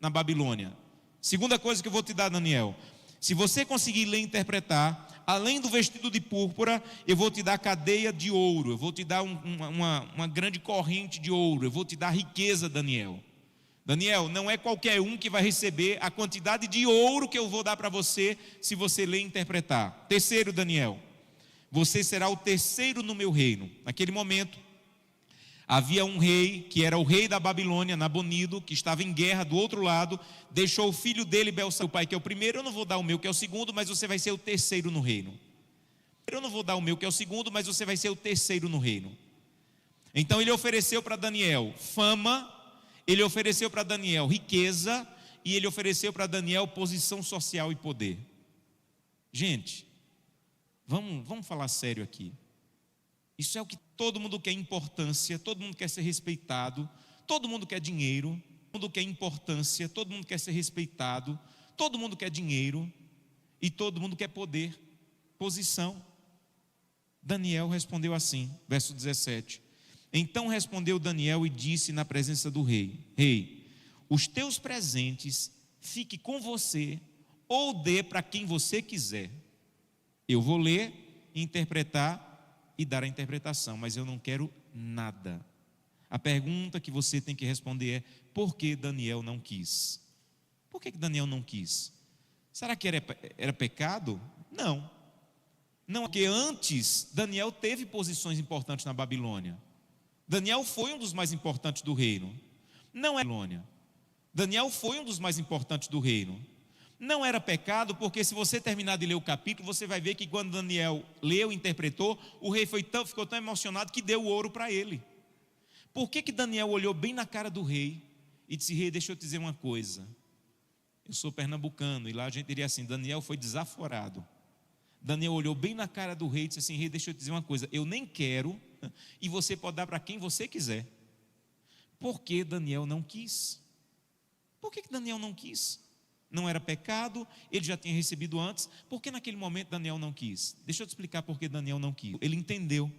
na Babilônia. Segunda coisa que eu vou te dar, Daniel. Se você conseguir ler e interpretar, além do vestido de púrpura, eu vou te dar cadeia de ouro, eu vou te dar uma grande corrente de ouro, eu vou te dar riqueza, Daniel. Daniel, não é qualquer um que vai receber a quantidade de ouro que eu vou dar para você, se você ler e interpretar. Terceiro, Daniel, você será o terceiro no meu reino. Naquele momento, havia um rei, que era o rei da Babilônia, Nabonido, que estava em guerra do outro lado, deixou o filho dele, Belsazar, o pai, que é o primeiro, eu não vou dar o meu, que é o segundo, mas você vai ser o terceiro no reino. Eu não vou dar o meu, que é o segundo, mas você vai ser o terceiro no reino. Então ele ofereceu para Daniel fama, ele ofereceu para Daniel riqueza, e ele ofereceu para Daniel posição social e poder. Gente, vamos falar sério aqui. Isso é o que todo mundo quer: importância, todo mundo quer ser respeitado, todo mundo quer dinheiro, todo mundo quer importância, todo mundo quer ser respeitado, todo mundo quer dinheiro e todo mundo quer poder, posição. Daniel respondeu assim, verso 17: Então respondeu Daniel e disse na presença do rei: Rei, os teus presentes fique com você, ou dê para quem você quiser. Eu vou ler, interpretar e dar a interpretação, mas eu não quero nada. A pergunta que você tem que responder é: por que Daniel não quis? Por que Daniel não quis? Será que era pecado? Não. Não, porque antes Daniel teve posições importantes na Babilônia. Daniel foi um dos mais importantes do reino. Não é Babilônia. Daniel foi um dos mais importantes do reino. Não era pecado, porque se você terminar de ler o capítulo, você vai ver que quando Daniel leu e interpretou, o rei ficou tão emocionado que deu o ouro para ele. Por que Daniel olhou bem na cara do rei e disse: Rei, deixa eu te dizer uma coisa. Eu sou pernambucano, e lá a gente diria assim: Daniel foi desaforado. Daniel olhou bem na cara do rei e disse assim: Rei, deixa eu te dizer uma coisa, eu nem quero, e você pode dar para quem você quiser. Por que Daniel não quis? Por que Daniel não quis? Não era pecado, ele já tinha recebido antes. Por que naquele momento Daniel não quis? Deixa eu te explicar por que Daniel não quis. Ele entendeu.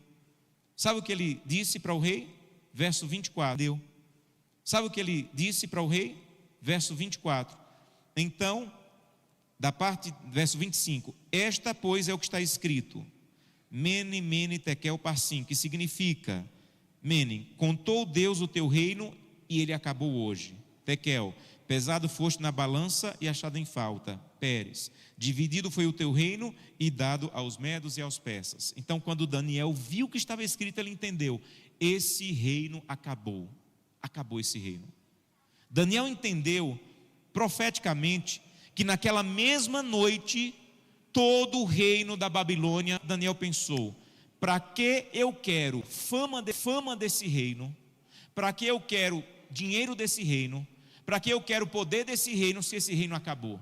Sabe o que ele disse para o rei? Verso 24. Deu. Sabe o que ele disse para o rei? Verso 24. Então, da parte, verso 25. Esta, pois, é o que está escrito: Mene, Mene, Tekel, Parsim, que significa: Mene, contou Deus o teu reino e ele acabou hoje. Tekel, pesado foste na balança e achado em falta. Pérez, dividido foi o teu reino e dado aos medos e aos persas. Então, quando Daniel viu o que estava escrito, ele entendeu: esse reino acabou. Acabou esse reino. Daniel entendeu profeticamente que naquela mesma noite, todo o reino da Babilônia, Daniel pensou: para que eu quero fama desse reino? Para que eu quero dinheiro desse reino? Para que eu quero poder desse reino, se esse reino acabou?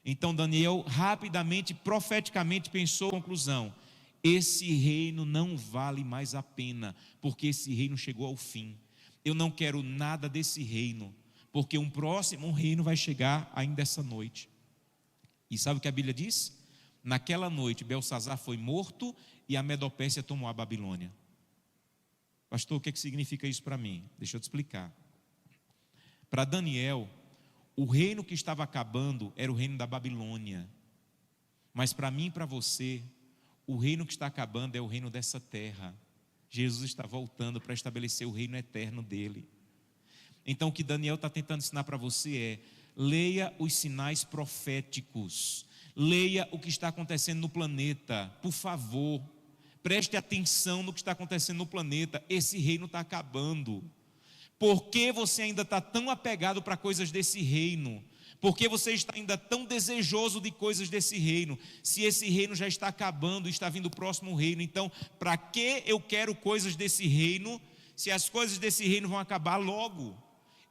Então Daniel rapidamente, profeticamente pensou: conclusão, esse reino não vale mais a pena, porque esse reino chegou ao fim. Eu não quero nada desse reino, porque um próximo reino vai chegar ainda essa noite. E sabe o que a Bíblia diz? Naquela noite Belsazar foi morto e a Medopérsia tomou a Babilônia. Pastor, o que significa isso para mim? Deixa eu te explicar. Para Daniel, o reino que estava acabando era o reino da Babilônia. Mas para mim e para você, o reino que está acabando é o reino dessa terra. Jesus está voltando para estabelecer o reino eterno dele. Então o que Daniel está tentando ensinar para você é: leia os sinais proféticos, leia o que está acontecendo no planeta, por favor, preste atenção no que está acontecendo no planeta. Esse reino está acabando. Por que você ainda está tão apegado para coisas desse reino? Por que você está ainda tão desejoso de coisas desse reino? Se esse reino já está acabando e está vindo o próximo reino, então para que eu quero coisas desse reino, se as coisas desse reino vão acabar logo?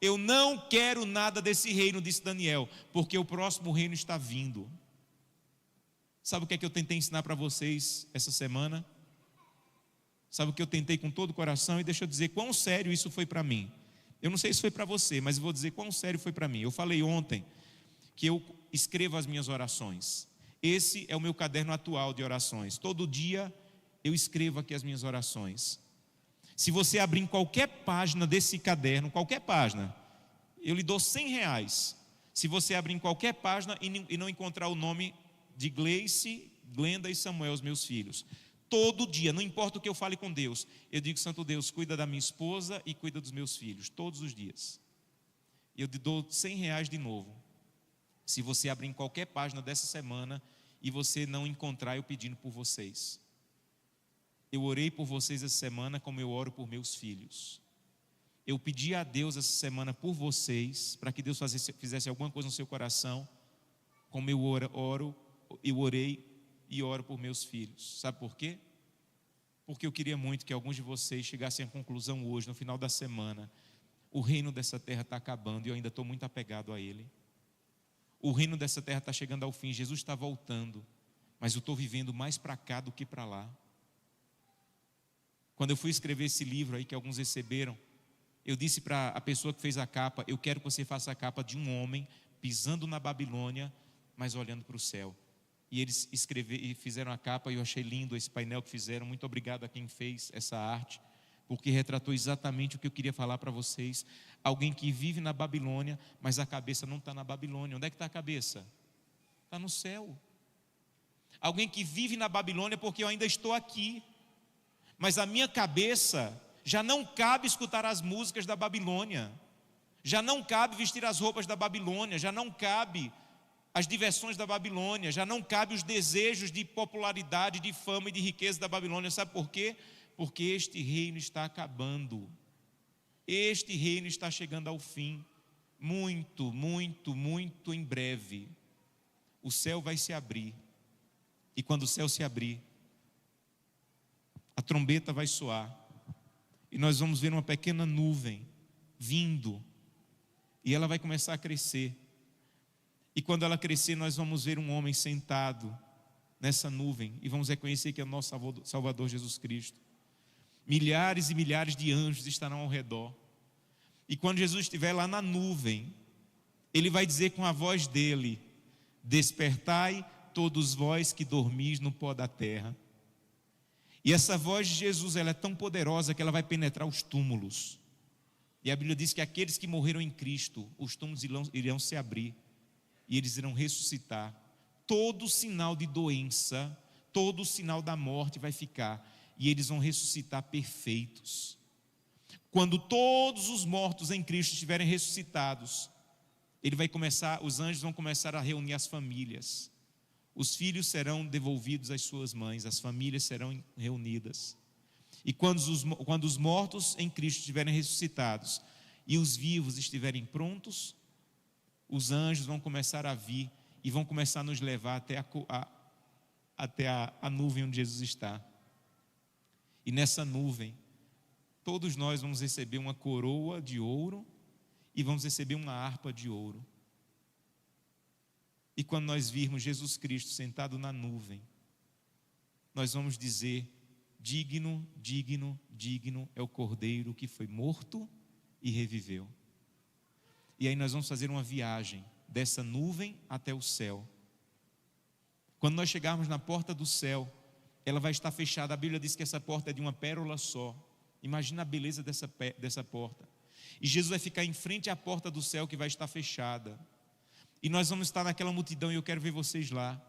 Eu não quero nada desse reino, disse Daniel, porque o próximo reino está vindo. Sabe o que é que eu tentei ensinar para vocês essa semana? Sabe o que eu tentei com todo o coração? E deixa eu dizer quão sério isso foi para mim. Eu não sei se foi para você, mas eu vou dizer quão sério foi para mim. Eu falei ontem que eu escrevo as minhas orações. Esse é o meu caderno atual de orações. Todo dia eu escrevo aqui as minhas orações. Se você abrir em qualquer página desse caderno, qualquer página, eu lhe dou R$100. Se você abrir em qualquer página e não encontrar o nome de Gleice, Glenda e Samuel, os meus filhos, todo dia, não importa o que eu fale com Deus, eu digo: Santo Deus, cuida da minha esposa e cuida dos meus filhos, todos os dias. E eu te dou R$100 de novo, se você abrir em qualquer página dessa semana e você não encontrar eu pedindo por vocês. Eu orei por vocês essa semana como eu oro por meus filhos. Eu pedi a Deus essa semana por vocês, para que Deus fizesse alguma coisa no seu coração, como eu orei e oro por meus filhos. Sabe por quê? Porque eu queria muito que alguns de vocês chegassem à conclusão hoje, no final da semana: o reino dessa terra está acabando e eu ainda estou muito apegado a ele. O reino dessa terra está chegando ao fim, Jesus está voltando, mas eu estou vivendo mais para cá do que para lá. Quando eu fui escrever esse livro aí que alguns receberam, eu disse para a pessoa que fez a capa: eu quero que você faça a capa de um homem pisando na Babilônia, mas olhando para o céu. E eles fizeram a capa e eu achei lindo esse painel que fizeram. Muito obrigado a quem fez essa arte, porque retratou exatamente o que eu queria falar para vocês. Alguém que vive na Babilônia, mas a cabeça não está na Babilônia. Onde é que está a cabeça? Está no céu. Alguém que vive na Babilônia porque eu ainda estou aqui, mas a minha cabeça já não cabe escutar as músicas da Babilônia, já não cabe vestir as roupas da Babilônia, já não cabe as diversões da Babilônia, já não cabe os desejos de popularidade, de fama e de riqueza da Babilônia. Sabe por quê? Porque este reino está acabando, este reino está chegando ao fim, muito, muito, muito em breve. O céu vai se abrir, e quando o céu se abrir, a trombeta vai soar, e nós vamos ver uma pequena nuvem vindo, e ela vai começar a crescer. E quando ela crescer, nós vamos ver um homem sentado nessa nuvem, e vamos reconhecer que é o nosso Salvador Jesus Cristo. Milhares e milhares de anjos estarão ao redor. E quando Jesus estiver lá na nuvem, Ele vai dizer com a voz dele: despertai todos vós que dormis no pó da terra. E essa voz de Jesus, ela é tão poderosa que ela vai penetrar os túmulos. E a Bíblia diz que aqueles que morreram em Cristo, os túmulos irão se abrir e eles irão ressuscitar. Todo sinal de doença, todo sinal da morte vai ficar, e eles vão ressuscitar perfeitos. Quando todos os mortos em Cristo estiverem ressuscitados, os anjos vão começar a reunir as famílias. Os filhos serão devolvidos às suas mães, as famílias serão reunidas. E quando os mortos em Cristo estiverem ressuscitados e os vivos estiverem prontos, os anjos vão começar a vir e vão começar a nos levar até a nuvem onde Jesus está. E nessa nuvem, todos nós vamos receber uma coroa de ouro e vamos receber uma harpa de ouro. E quando nós virmos Jesus Cristo sentado na nuvem, nós vamos dizer: digno, digno, digno é o Cordeiro que foi morto e reviveu. E aí nós vamos fazer uma viagem dessa nuvem até o céu. Quando nós chegarmos na porta do céu, ela vai estar fechada. A Bíblia diz que essa porta é de uma pérola só. Imagina a beleza dessa porta. E Jesus vai ficar em frente à porta do céu, que vai estar fechada. E nós vamos estar naquela multidão, e eu quero ver vocês lá.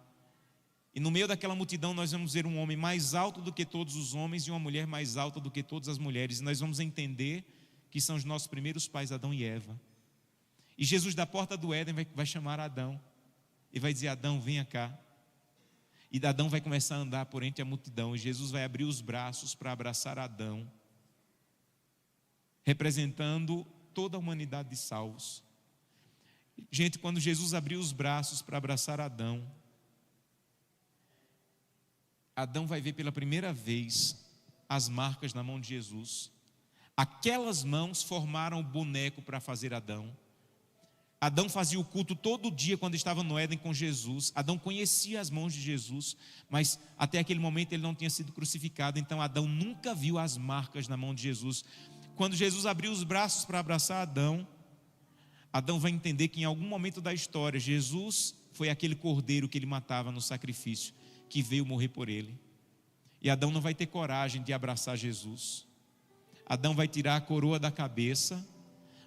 E no meio daquela multidão nós vamos ver um homem mais alto do que todos os homens e uma mulher mais alta do que todas as mulheres. E nós vamos entender que são os nossos primeiros pais, Adão e Eva. E Jesus, da porta do Éden, vai chamar Adão e vai dizer: Adão, venha cá. E Adão vai começar a andar por entre a multidão, e Jesus vai abrir os braços para abraçar Adão, representando toda a humanidade de salvos. Gente, quando Jesus abriu os braços para abraçar Adão, Adão vai ver pela primeira vez as marcas na mão de Jesus. Aquelas mãos formaram o boneco para fazer Adão. Adão fazia o culto todo dia quando estava no Éden com Jesus. Adão conhecia as mãos de Jesus, mas até aquele momento ele não tinha sido crucificado. Então Adão nunca viu as marcas na mão de Jesus. Quando Jesus abriu os braços para abraçar Adão, Adão vai entender que em algum momento da história, Jesus foi aquele cordeiro que ele matava no sacrifício, que veio morrer por ele. E Adão não vai ter coragem de abraçar Jesus. Adão vai tirar a coroa da cabeça,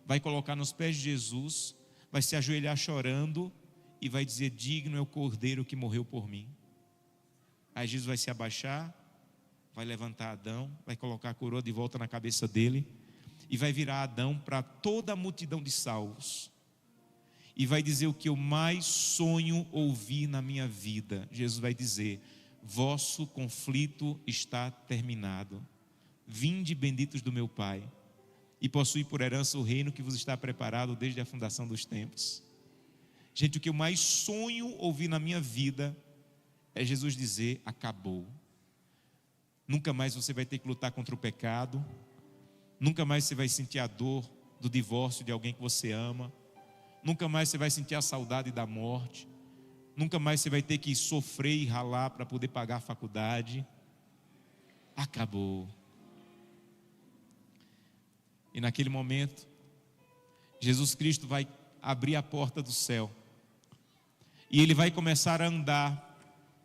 vai colocar nos pés de Jesus, vai se ajoelhar chorando e vai dizer: digno é o cordeiro que morreu por mim. Aí Jesus vai se abaixar, vai levantar Adão, vai colocar a coroa de volta na cabeça dele e vai virar Adão para toda a multidão de salvos e vai dizer o que eu mais sonho ouvir na minha vida. Jesus vai dizer: vosso conflito está terminado, vinde benditos do meu Pai, e possui por herança o reino que vos está preparado desde a fundação dos tempos. Gente, o que eu mais sonho ouvir na minha vida é Jesus dizer: acabou. Nunca mais você vai ter que lutar contra o pecado, nunca mais você vai sentir a dor do divórcio de alguém que você ama, nunca mais você vai sentir a saudade da morte, nunca mais você vai ter que sofrer e ralar para poder pagar a faculdade. Acabou. E naquele momento, Jesus Cristo vai abrir a porta do céu e ele vai começar a andar.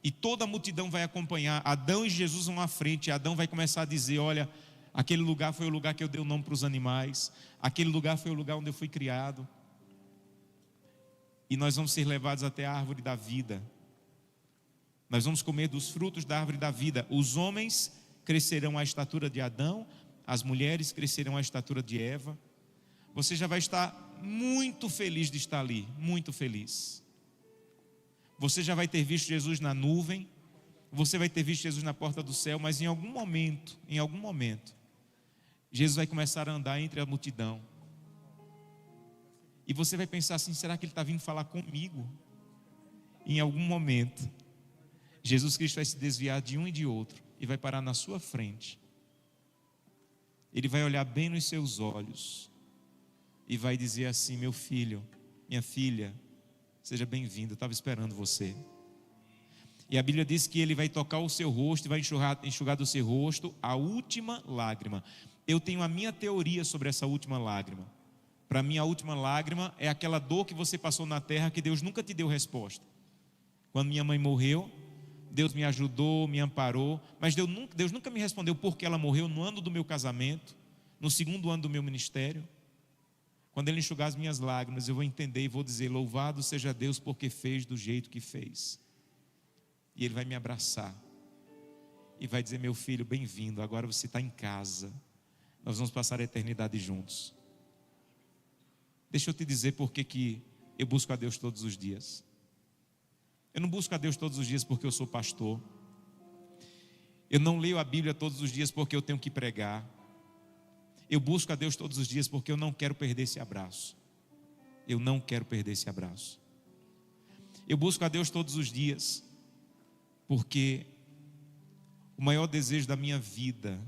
E toda a multidão vai acompanhar. Adão e Jesus vão à frente. Adão vai começar a dizer: olha, aquele lugar foi o lugar que eu dei o nome para os animais, aquele lugar foi o lugar onde eu fui criado. E nós vamos ser levados até a árvore da vida. Nós vamos comer dos frutos da árvore da vida. Os homens crescerão à estatura de Adão, as mulheres crescerão à estatura de Eva. Você já vai estar muito feliz de estar ali, muito feliz. Você já vai ter visto Jesus na nuvem, você vai ter visto Jesus na porta do céu, mas em algum momento, Jesus vai começar a andar entre a multidão. E você vai pensar assim: será que ele está vindo falar comigo? Em algum momento, Jesus Cristo vai se desviar de um e de outro e vai parar na sua frente. Ele vai olhar bem nos seus olhos e vai dizer assim: meu filho, minha filha, seja bem-vindo, eu estava esperando você. E a Bíblia diz que ele vai tocar o seu rosto e vai enxugar do seu rosto a última lágrima. Eu tenho a minha teoria sobre essa última lágrima. Para mim, a última lágrima é aquela dor que você passou na terra que Deus nunca te deu resposta. Quando minha mãe morreu, Deus me ajudou, me amparou, mas Deus nunca me respondeu por que ela morreu no ano do meu casamento, no segundo ano do meu ministério. Quando ele enxugar as minhas lágrimas, eu vou entender e vou dizer: louvado seja Deus porque fez do jeito que fez. E ele vai me abraçar e vai dizer: meu filho, bem-vindo, agora você está em casa, nós vamos passar a eternidade juntos. Deixa eu te dizer por que eu busco a Deus todos os dias. Eu não busco a Deus todos os dias porque eu sou pastor. Eu não leio a Bíblia todos os dias porque eu tenho que pregar. Eu busco a Deus todos os dias porque eu não quero perder esse abraço. Eu não quero perder esse abraço. Eu busco a Deus todos os dias porque o maior desejo da minha vida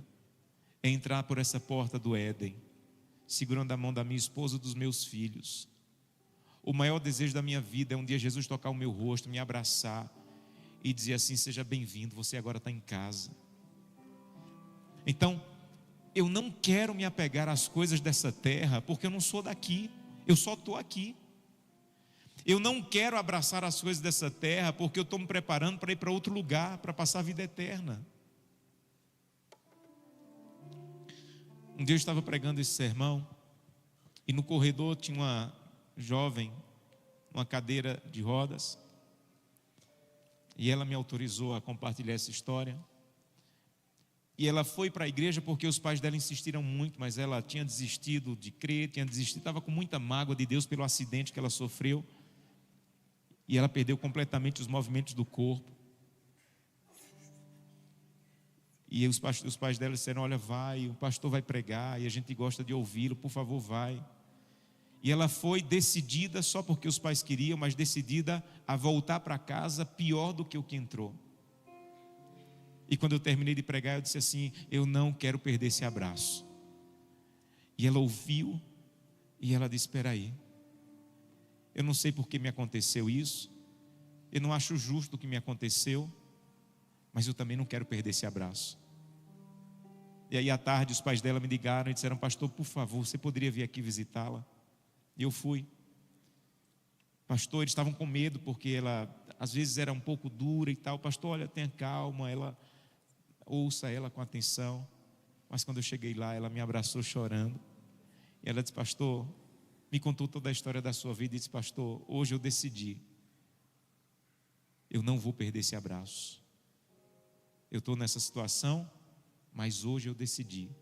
é entrar por essa porta do Éden, segurando a mão da minha esposa e dos meus filhos. O maior desejo da minha vida é um dia Jesus tocar o meu rosto, me abraçar e dizer assim: seja bem-vindo, você agora está em casa. Então, eu não quero me apegar às coisas dessa terra, porque eu não sou daqui, eu só estou aqui. Eu não quero abraçar as coisas dessa terra, porque eu estou me preparando para ir para outro lugar, para passar a vida eterna. Um dia eu estava pregando esse sermão, e no corredor tinha uma jovem, uma cadeira de rodas, e ela me autorizou a compartilhar essa história. E ela foi para a igreja porque os pais dela insistiram muito, mas ela tinha desistido de crer, estava com muita mágoa de Deus pelo acidente que ela sofreu. E ela perdeu completamente os movimentos do corpo. E os pais dela disseram: olha, vai, o pastor vai pregar e a gente gosta de ouvi-lo, por favor, vai. E ela foi decidida, só porque os pais queriam, mas decidida a voltar para casa pior do que o que entrou. E quando eu terminei de pregar, eu disse assim: eu não quero perder esse abraço. E ela ouviu e ela disse: espera aí, eu não sei por que me aconteceu isso, eu não acho justo o que me aconteceu, mas eu também não quero perder esse abraço. E aí à tarde os pais dela me ligaram e disseram: pastor, por favor, você poderia vir aqui visitá-la? E eu fui. Pastor, eles estavam com medo porque ela às vezes era um pouco dura e tal. Pastor, olha, tenha calma, ouça ela com atenção. Mas quando eu cheguei lá, ela me abraçou chorando. E ela disse: pastor, me contou toda a história da sua vida e disse: pastor, hoje eu decidi, eu não vou perder esse abraço. Eu estou nessa situação, mas hoje eu decidi.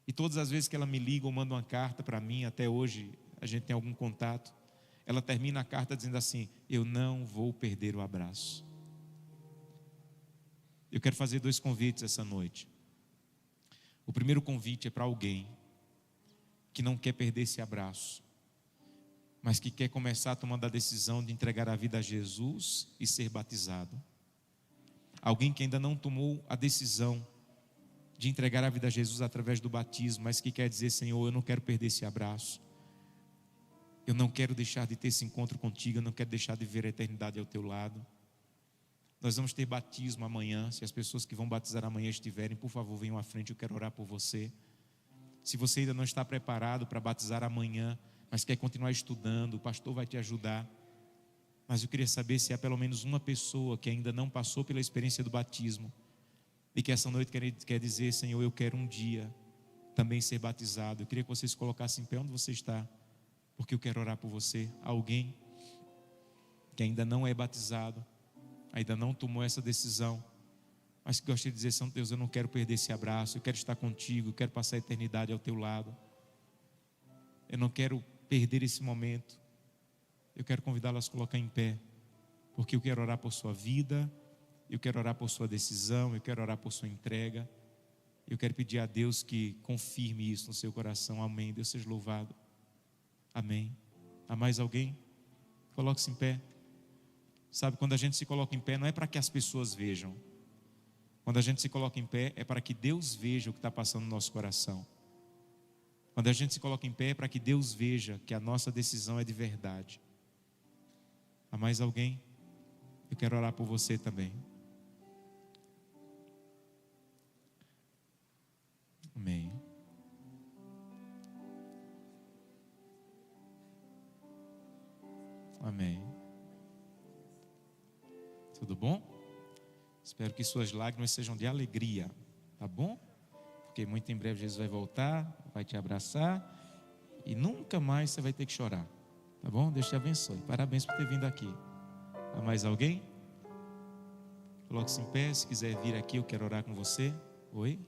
E todas as vezes que ela me liga ou manda uma carta para mim, até hoje a gente tem algum contato, ela termina a carta dizendo assim: eu não vou perder o abraço. Eu quero fazer 2 convites essa noite. O primeiro convite é para alguém que não quer perder esse abraço, mas que quer começar tomando a decisão de entregar a vida a Jesus e ser batizado. Alguém que ainda não tomou a decisão de entregar a vida a Jesus através do batismo, mas que quer dizer: Senhor, eu não quero perder esse abraço, eu não quero deixar de ter esse encontro contigo, eu não quero deixar de ver a eternidade ao teu lado. Nós vamos ter batismo amanhã. Se as pessoas que vão batizar amanhã estiverem, por favor, venham à frente, eu quero orar por você. Se você ainda não está preparado para batizar amanhã, mas quer continuar estudando, o pastor vai te ajudar. Mas eu queria saber se há pelo menos uma pessoa que ainda não passou pela experiência do batismo e que essa noite quer dizer: Senhor, eu quero um dia também ser batizado. Eu queria que você se colocasse em pé onde você está, porque eu quero orar por você. Alguém que ainda não é batizado, ainda não tomou essa decisão, mas que gostaria de dizer: Santo Deus, eu não quero perder esse abraço, eu quero estar contigo, eu quero passar a eternidade ao teu lado, eu não quero perder esse momento. Eu quero convidá-lo a se colocar em pé, porque eu quero orar por sua vida, eu quero orar por sua decisão, eu quero orar por sua entrega. Eu quero pedir a Deus que confirme isso no seu coração. Amém. Deus seja louvado. Amém. Há mais alguém? Coloque-se em pé. Sabe, quando a gente se coloca em pé, não é para que as pessoas vejam. Quando a gente se coloca em pé, é para que Deus veja o que está passando no nosso coração. Quando a gente se coloca em pé, é para que Deus veja que a nossa decisão é de verdade. Há mais alguém? Eu quero orar por você também. Amém. Amém. Tudo bom? Espero que suas lágrimas sejam de alegria, tá bom? Porque muito em breve Jesus vai voltar, vai te abraçar e nunca mais você vai ter que chorar, tá bom? Deus te abençoe. Parabéns por ter vindo aqui. Há mais alguém? Coloque-se em pé. Se quiser vir aqui, eu quero orar com você. Oi?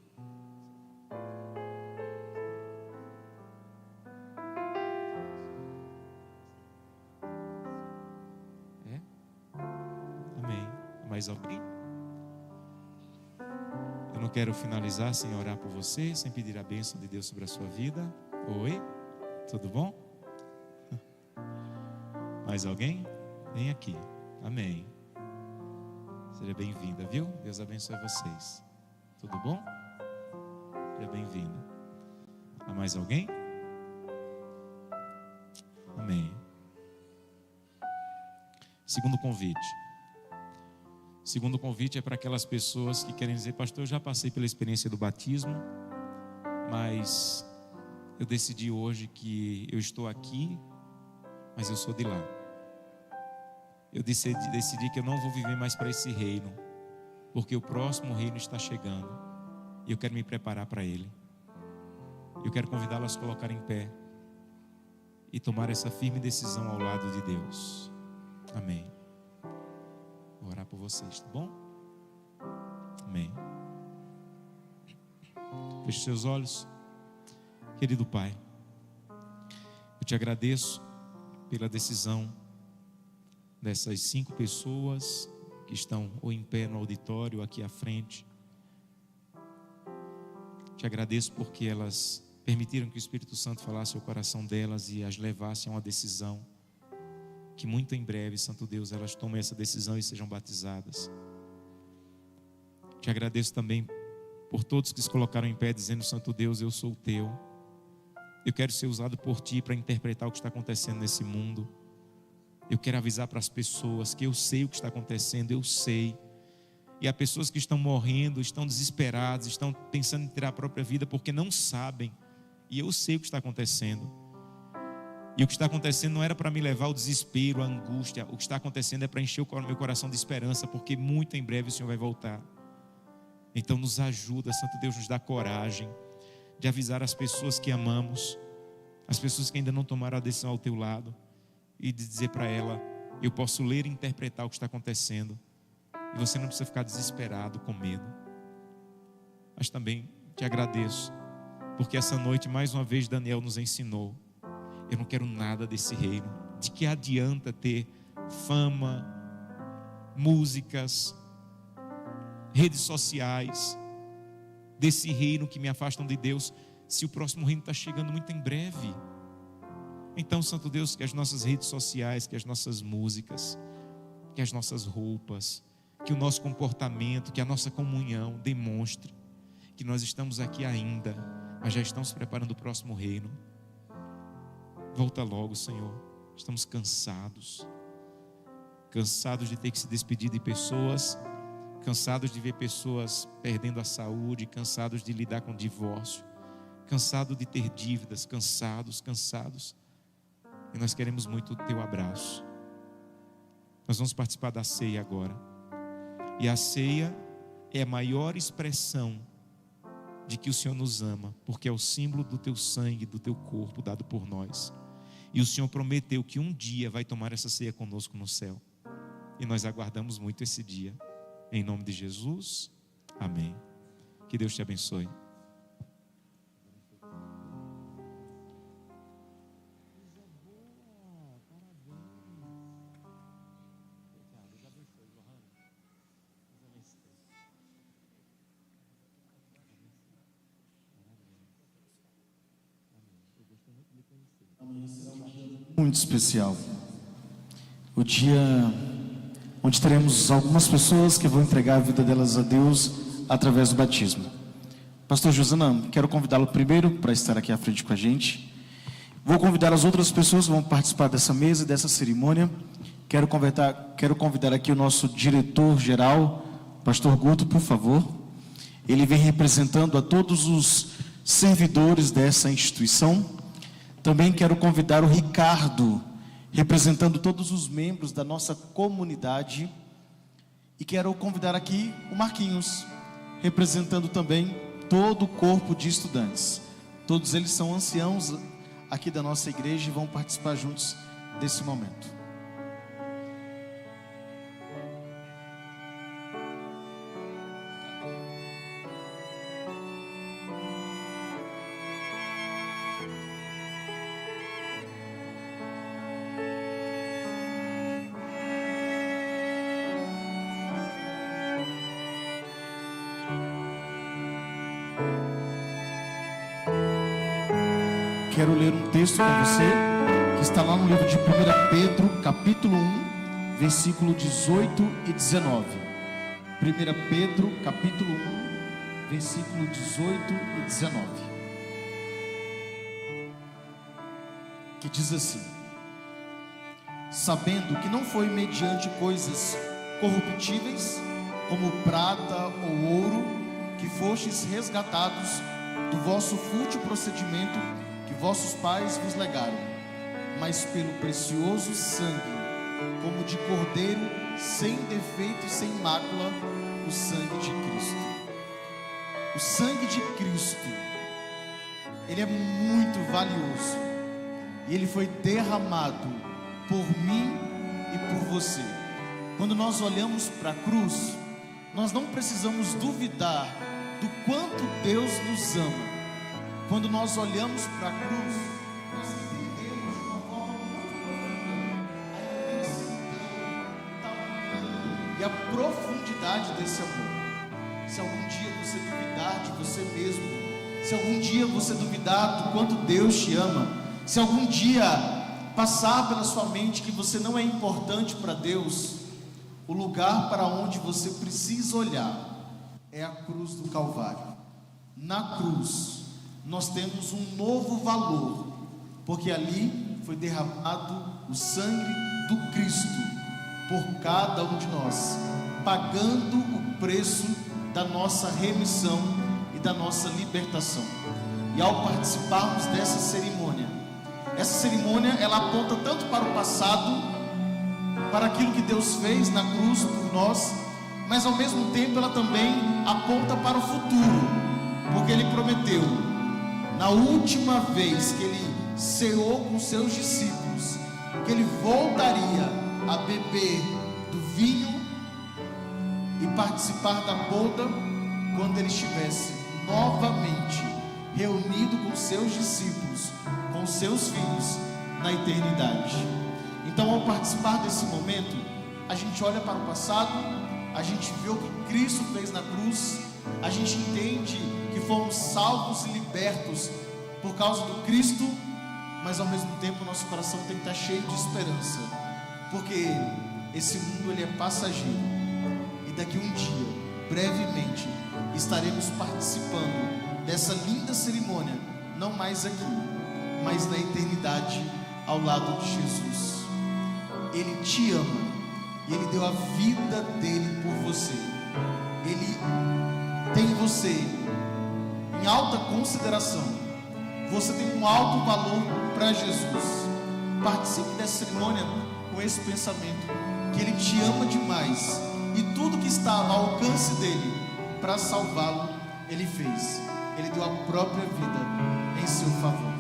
Amém. Há mais alguém? Eu não quero finalizar sem orar por você, sem pedir a bênção de Deus sobre a sua vida. Oi? Tudo bom? Mais alguém? Vem aqui. Amém. Seja bem-vinda, viu? Deus abençoe vocês. Tudo bom? Seja bem-vinda. Há mais alguém? Amém. Segundo convite. Segundo convite é para aquelas pessoas que querem dizer: pastor, eu já passei pela experiência do batismo, mas eu decidi hoje que eu estou aqui, mas eu sou de lá. Eu decidi que eu não vou viver mais para esse reino, porque o próximo reino está chegando e eu quero me preparar para ele. Eu quero convidá-lo a se colocar em pé e tomar essa firme decisão ao lado de Deus. Amém. Vou orar por vocês, tá bom? Amém. Feche seus olhos. Querido Pai, eu te agradeço pela decisão dessas 5 pessoas que estão ou em pé no auditório aqui à frente. Te agradeço porque elas permitiram que o Espírito Santo falasse ao coração delas e as levasse a uma decisão, que muito em breve, Santo Deus, elas tomem essa decisão e sejam batizadas. Te agradeço também por todos que se colocaram em pé dizendo: Santo Deus, eu sou o teu, eu quero ser usado por ti para interpretar o que está acontecendo nesse mundo. Eu quero avisar para as pessoas que eu sei o que está acontecendo, eu sei. E há pessoas que estão morrendo, estão desesperadas, estão pensando em tirar a própria vida porque não sabem. E eu sei o que está acontecendo. E o que está acontecendo não era para me levar ao desespero, à angústia. O que está acontecendo é para encher o meu coração de esperança, porque muito em breve o Senhor vai voltar. Então nos ajuda, Santo Deus, nos dá coragem de avisar as pessoas que amamos, as pessoas que ainda não tomaram a decisão ao teu lado, e de dizer para ela: eu posso ler e interpretar o que está acontecendo, e você não precisa ficar desesperado, com medo. Mas também te agradeço, porque essa noite mais uma vez Daniel nos ensinou: eu não quero nada desse reino. De que adianta ter fama, músicas, redes sociais, desse reino que me afastam de Deus, se o próximo reino está chegando muito em breve? Então, Santo Deus, que as nossas redes sociais, que as nossas músicas, que as nossas roupas, que o nosso comportamento, que a nossa comunhão demonstre que nós estamos aqui ainda, mas já estamos preparando o próximo reino. Volta logo, Senhor. Estamos cansados de ter que se despedir de pessoas, cansados de ver pessoas perdendo a saúde, cansados de lidar com divórcio, cansados de ter dívidas, cansados. E nós queremos muito o teu abraço. Nós vamos participar da ceia agora. E a ceia é a maior expressão de que o Senhor nos ama, porque é o símbolo do teu sangue, do teu corpo dado por nós. E o Senhor prometeu que um dia vai tomar essa ceia conosco no céu. E nós aguardamos muito esse dia. Em nome de Jesus, amém. Que Deus te abençoe. Muito especial. O dia onde teremos algumas pessoas que vão entregar a vida delas a Deus através do batismo. Pastor Josanã, quero convidá-lo primeiro para estar aqui à frente com a gente. Vou convidar as outras pessoas que vão participar dessa mesa, dessa cerimônia. Quero convidar aqui o nosso diretor-geral, Pastor Guto, por favor. Ele vem representando a todos os servidores dessa instituição. Também quero convidar o Ricardo, representando todos os membros da nossa comunidade. E quero convidar aqui o Marquinhos, representando também todo o corpo de estudantes. Todos eles são anciãos aqui da nossa igreja e vão participar juntos desse momento. Quero ler um texto com você, que está lá no livro de 1 Pedro, capítulo 1, versículo 18 e 19. 1 Pedro, capítulo 1, versículo 18 e 19. Que diz assim: sabendo que não foi mediante coisas corruptíveis, como prata ou ouro, que fostes resgatados do vosso fútil procedimento que vossos pais vos legaram, mas pelo precioso sangue, como de cordeiro, sem defeito e sem mácula, o sangue de Cristo. O sangue de Cristo, ele é muito valioso, e ele foi derramado por mim e por você. Quando nós olhamos para a cruz, nós não precisamos duvidar do quanto Deus nos ama. Quando nós olhamos para a cruz, nós entendemos de uma forma muito profunda a imensidão, o tamanho e a profundidade desse amor. Se algum dia você duvidar de você mesmo, se algum dia você duvidar do quanto Deus te ama, se algum dia passar pela sua mente que você não é importante para Deus, o lugar para onde você precisa olhar é a cruz do Calvário. Na cruz nós temos um novo valor, porque ali foi derramado o sangue do Cristo por cada um de nós, pagando o preço da nossa remissão e da nossa libertação. E ao participarmos dessa cerimônia, essa cerimônia ela aponta tanto para o passado, para aquilo que Deus fez na cruz por nós, mas ao mesmo tempo ela também aponta para o futuro, porque ele prometeu, na última vez que ele ceou com seus discípulos, que ele voltaria a beber do vinho e participar da boda quando ele estivesse novamente reunido com seus discípulos, com seus filhos na eternidade. Então, ao participar desse momento, a gente olha para o passado, a gente vê o que Cristo fez na cruz, a gente entende que fomos salvos e libertos por causa do Cristo, mas ao mesmo tempo nosso coração tem que estar cheio de esperança, porque esse mundo ele é passageiro, e daqui um dia, brevemente, estaremos participando dessa linda cerimônia, não mais aqui, mas na eternidade ao lado de Jesus. Ele te ama, e Ele deu a vida dele por você. Ele tem você em alta consideração. Você tem um alto valor para Jesus. Participe dessa cerimônia com esse pensamento, que Ele te ama demais, e tudo que estava ao alcance dele para salvá-lo, Ele fez. Ele deu a própria vida em seu favor.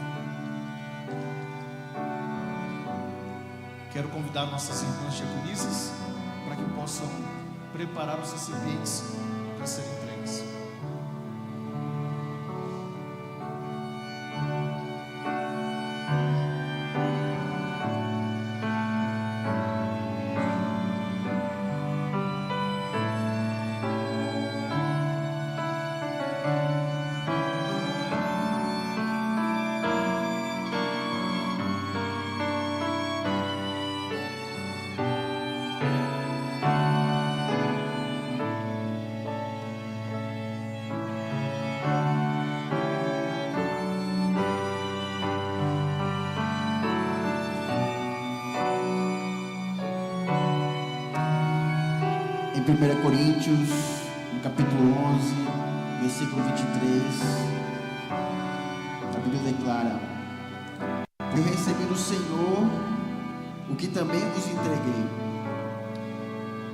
Quero convidar nossas irmãs diaconisas para que possam preparar os recipientes para serem entregues. Em 1 Coríntios, no capítulo 11, versículo 23, a Bíblia declara: eu recebi do Senhor o que também vos entreguei,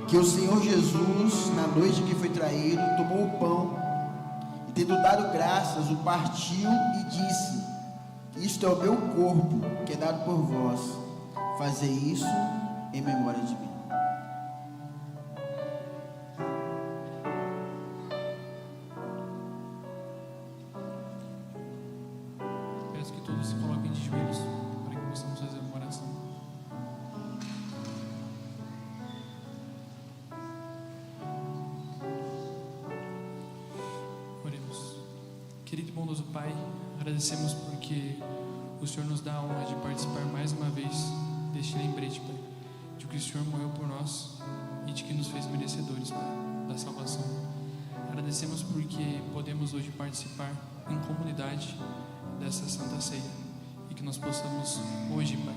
que o Senhor Jesus, na noite que foi traído, tomou o pão e, tendo dado graças, o partiu e disse: isto é o meu corpo, que é dado por vós, fazei isso em memória de mim. Peço que todos se coloquem de joelhos para que possamos fazer uma oração. Oremos. Querido e bondoso Pai, agradecemos porque o Senhor nos dá a honra de participar mais uma vez deste lembrete, Pai, de que o Senhor morreu por nós e de que nos fez merecedores, Pai, da salvação. Agradecemos porque podemos hoje participar em comunidade dessa Santa Ceia, e que nós possamos hoje, Pai,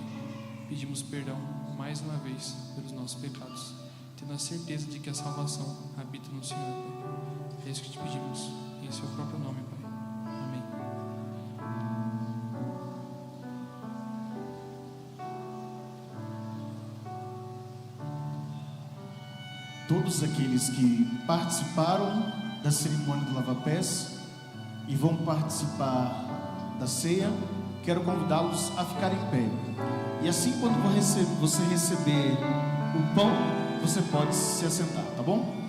pedimos perdão mais uma vez pelos nossos pecados, tendo a certeza de que a salvação habita no Senhor, Pai. É isso que te pedimos, em seu próprio nome, Pai. Amém. Todos aqueles que participaram da cerimônia do lava-pés e vão participar da ceia, quero convidá-los a ficar em pé. E assim, quando você receber o pão, você pode se assentar, tá bom?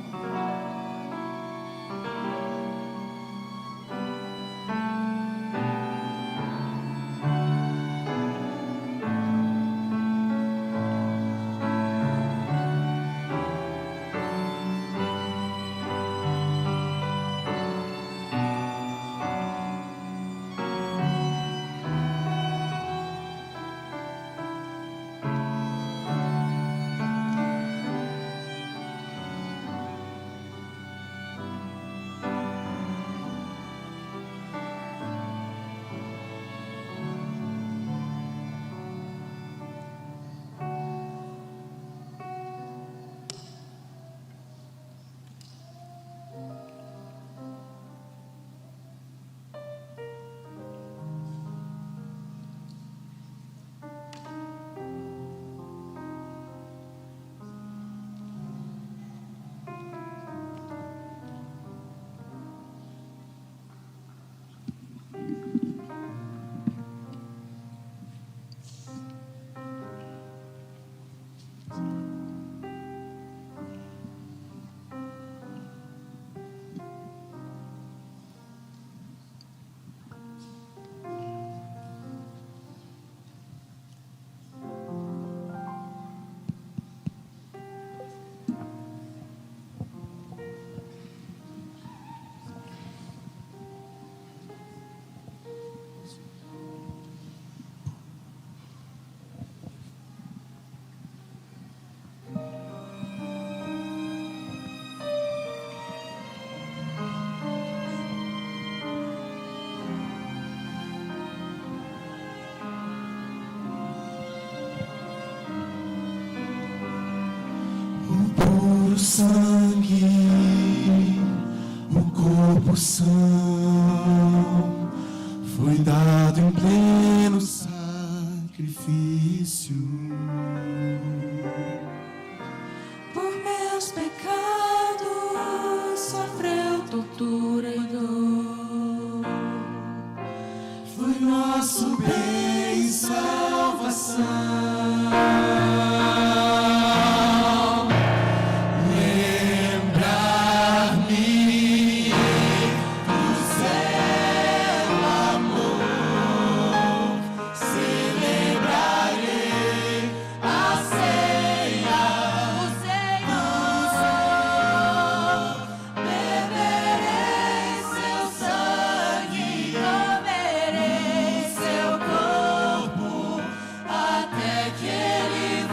Por sangue, o corpo são foi dado em pleno sacrifício. Por meus pecados sofreu tortura e dor. Foi nosso bem e salvação. Até que ele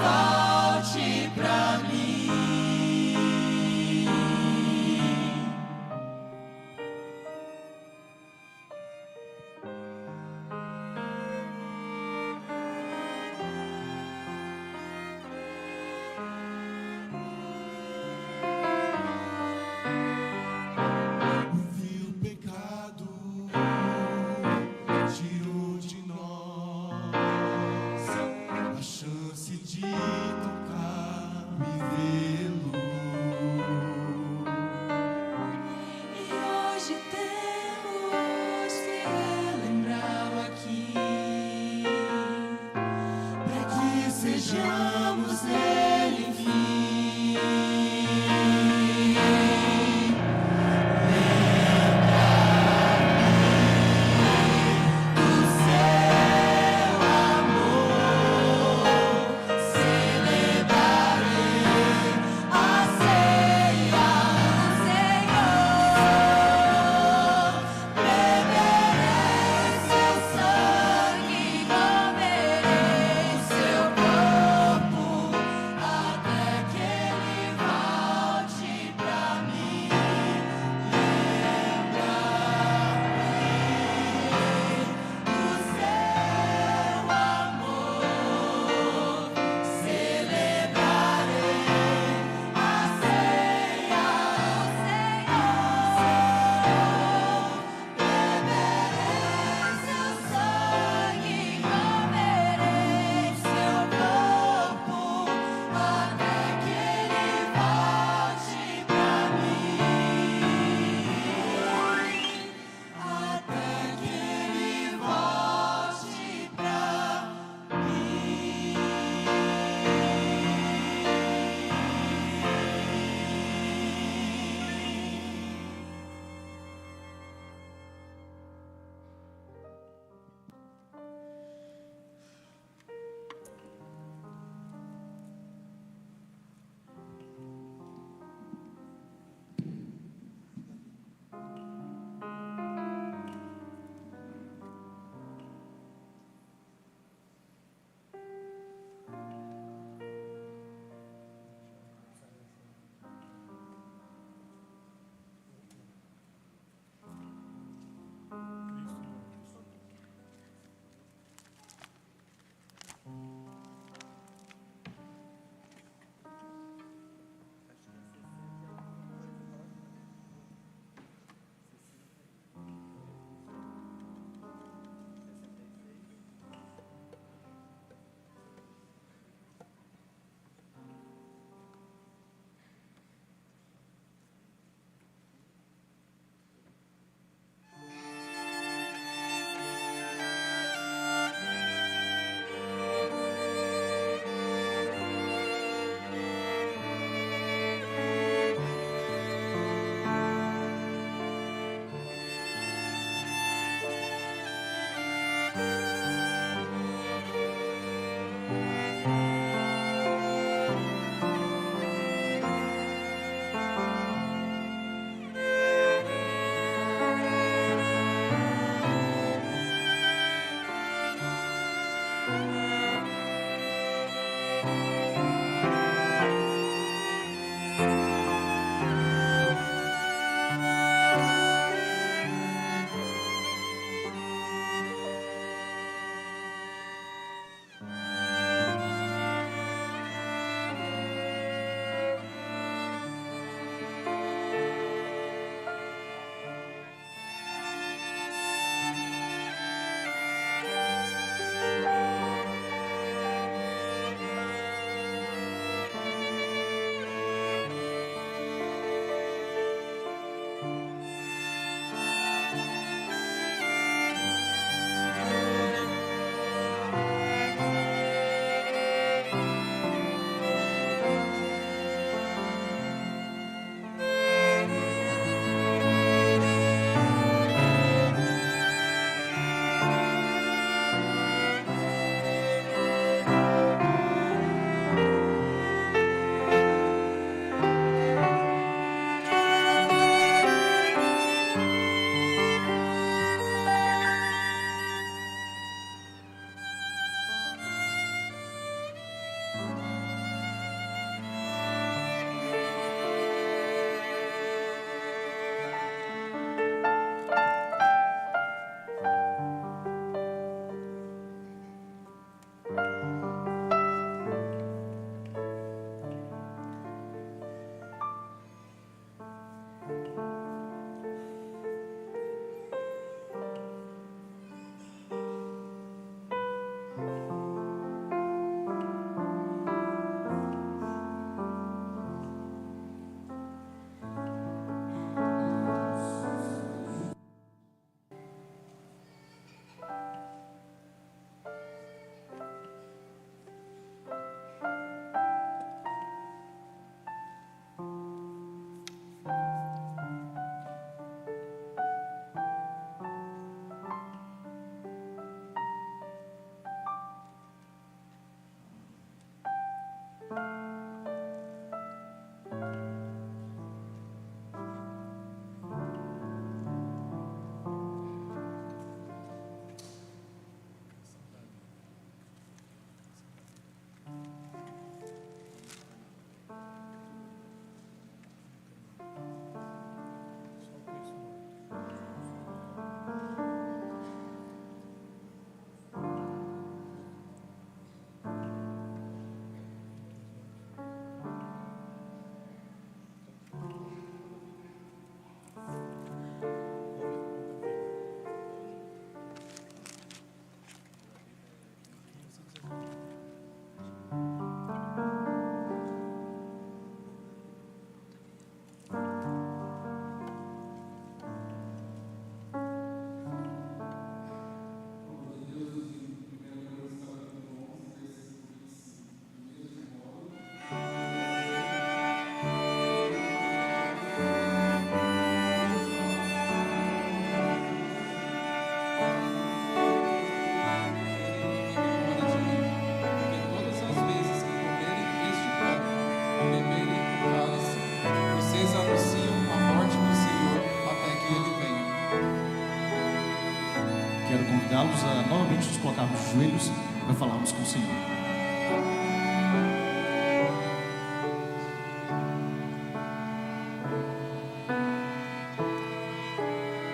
novamente nos colocarmos de joelhos para falarmos com o Senhor.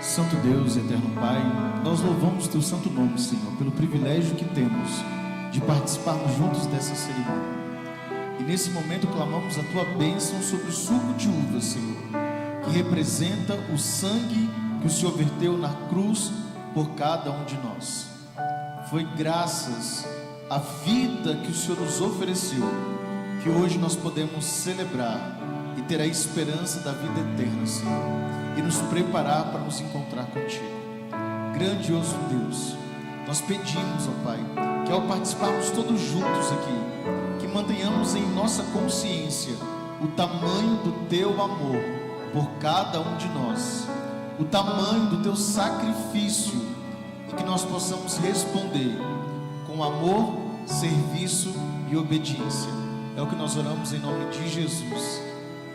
Santo Deus, eterno Pai, nós louvamos teu santo nome, Senhor, pelo privilégio que temos de participarmos juntos dessa cerimônia. E nesse momento clamamos a tua bênção sobre o suco de uva, Senhor, que representa o sangue que o Senhor verteu na cruz por cada um de nós. Foi graças à vida que o Senhor nos ofereceu que hoje nós podemos celebrar e ter a esperança da vida eterna, Senhor, e nos preparar para nos encontrar contigo. Grandioso Deus, nós pedimos, ó Pai, que ao participarmos todos juntos aqui, que mantenhamos em nossa consciência o tamanho do teu amor por cada um de nós, o tamanho do teu sacrifício, e que nós possamos responder com amor, serviço e obediência. É o que nós oramos em nome de Jesus.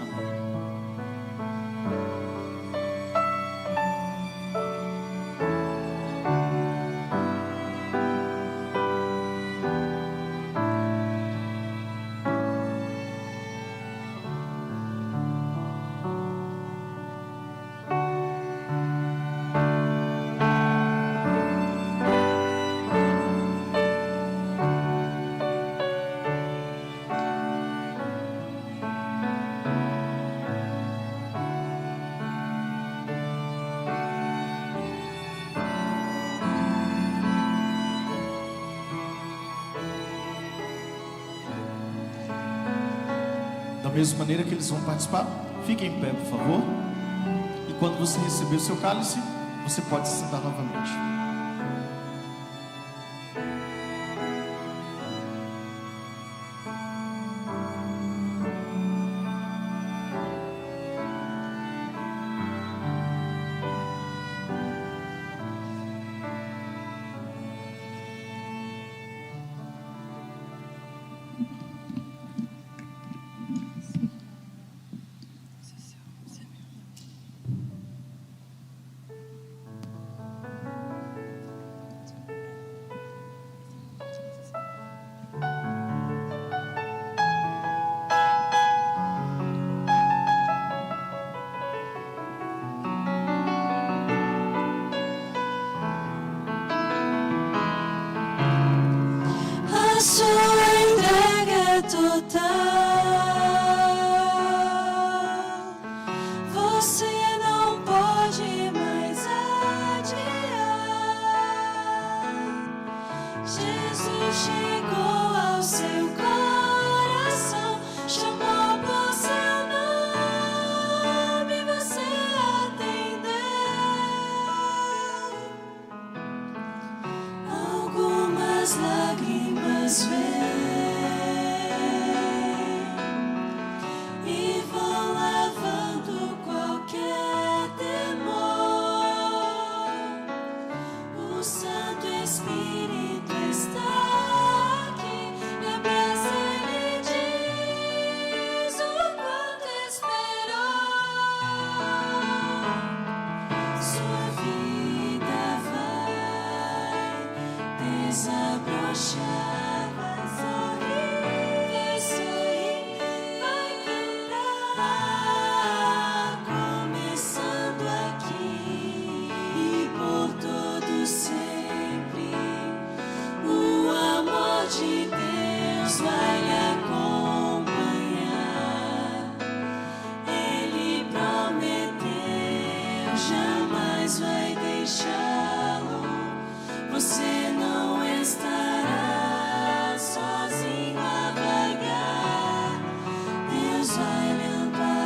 Amém. Da mesma maneira que eles vão participar, fiquem em pé, por favor. E quando você receber o seu cálice, você pode se sentar novamente. A sua entrega total, você não pode mais adiar. Jesus chegou ao seu coração, chamou por seu nome, você atendeu. Algumas lágrimas vêm e vão lavando qualquer temor. O Santo Espírito está aqui, me abraça e me diz o quanto esperou. Sua vida vai desabrochar, vai sorrir, vai cantar, começando aqui e por todo sempre. O amor de Deus vai lhe acompanhar. Ele prometeu, jamais vai deixá-lo. Você não estará sozinho a vagar. Deus vai lhe amparar.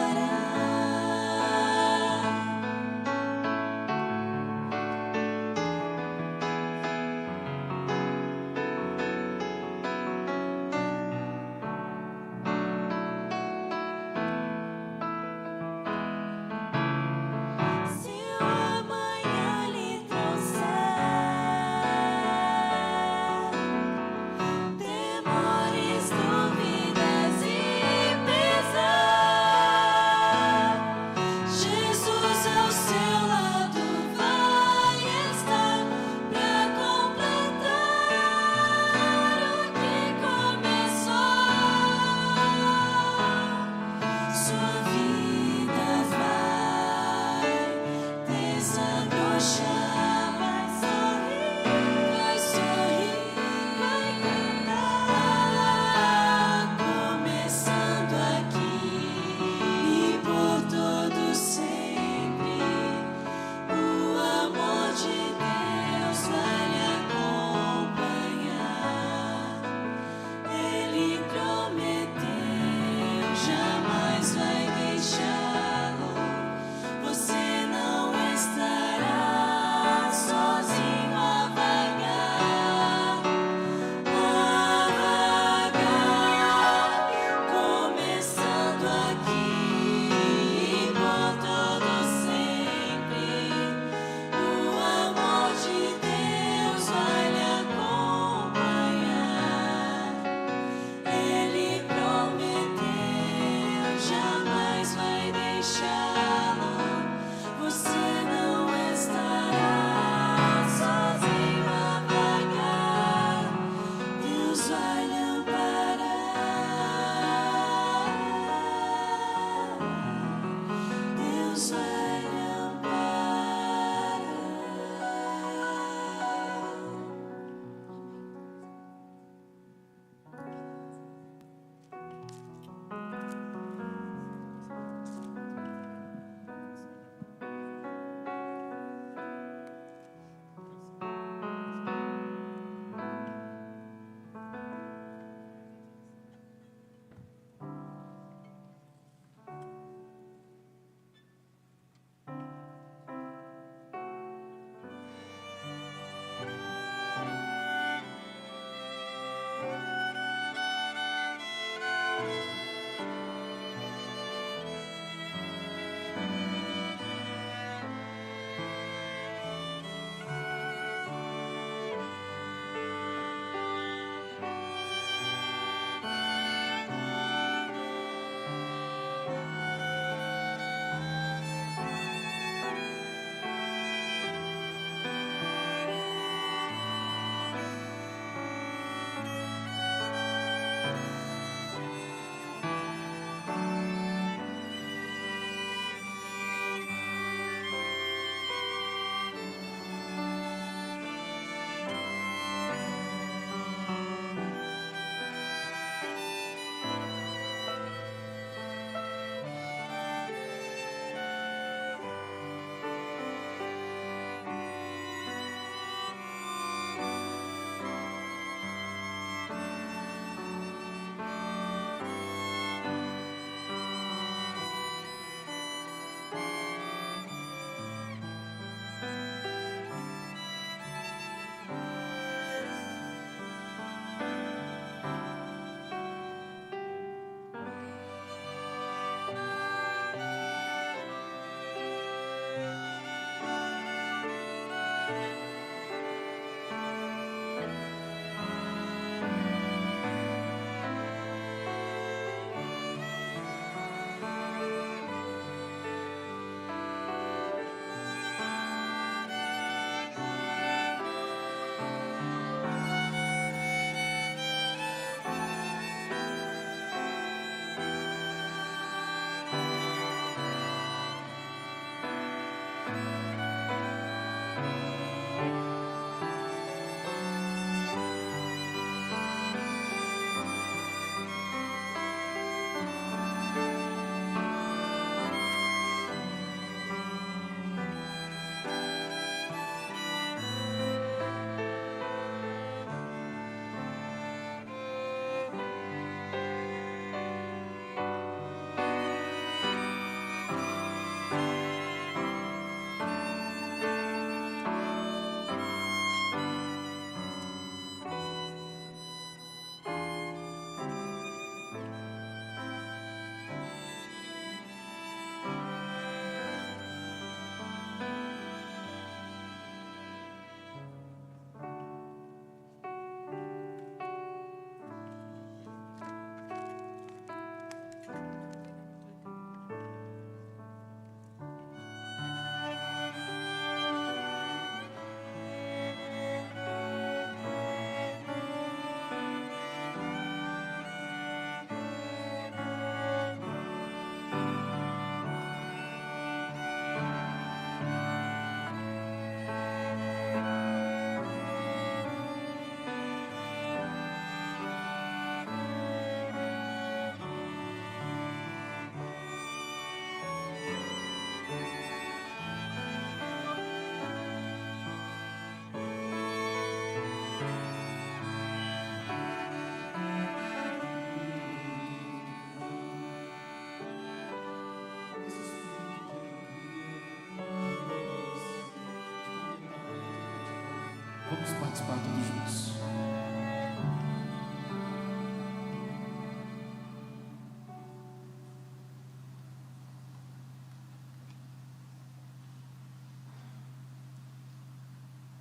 Vamos participar todos juntos.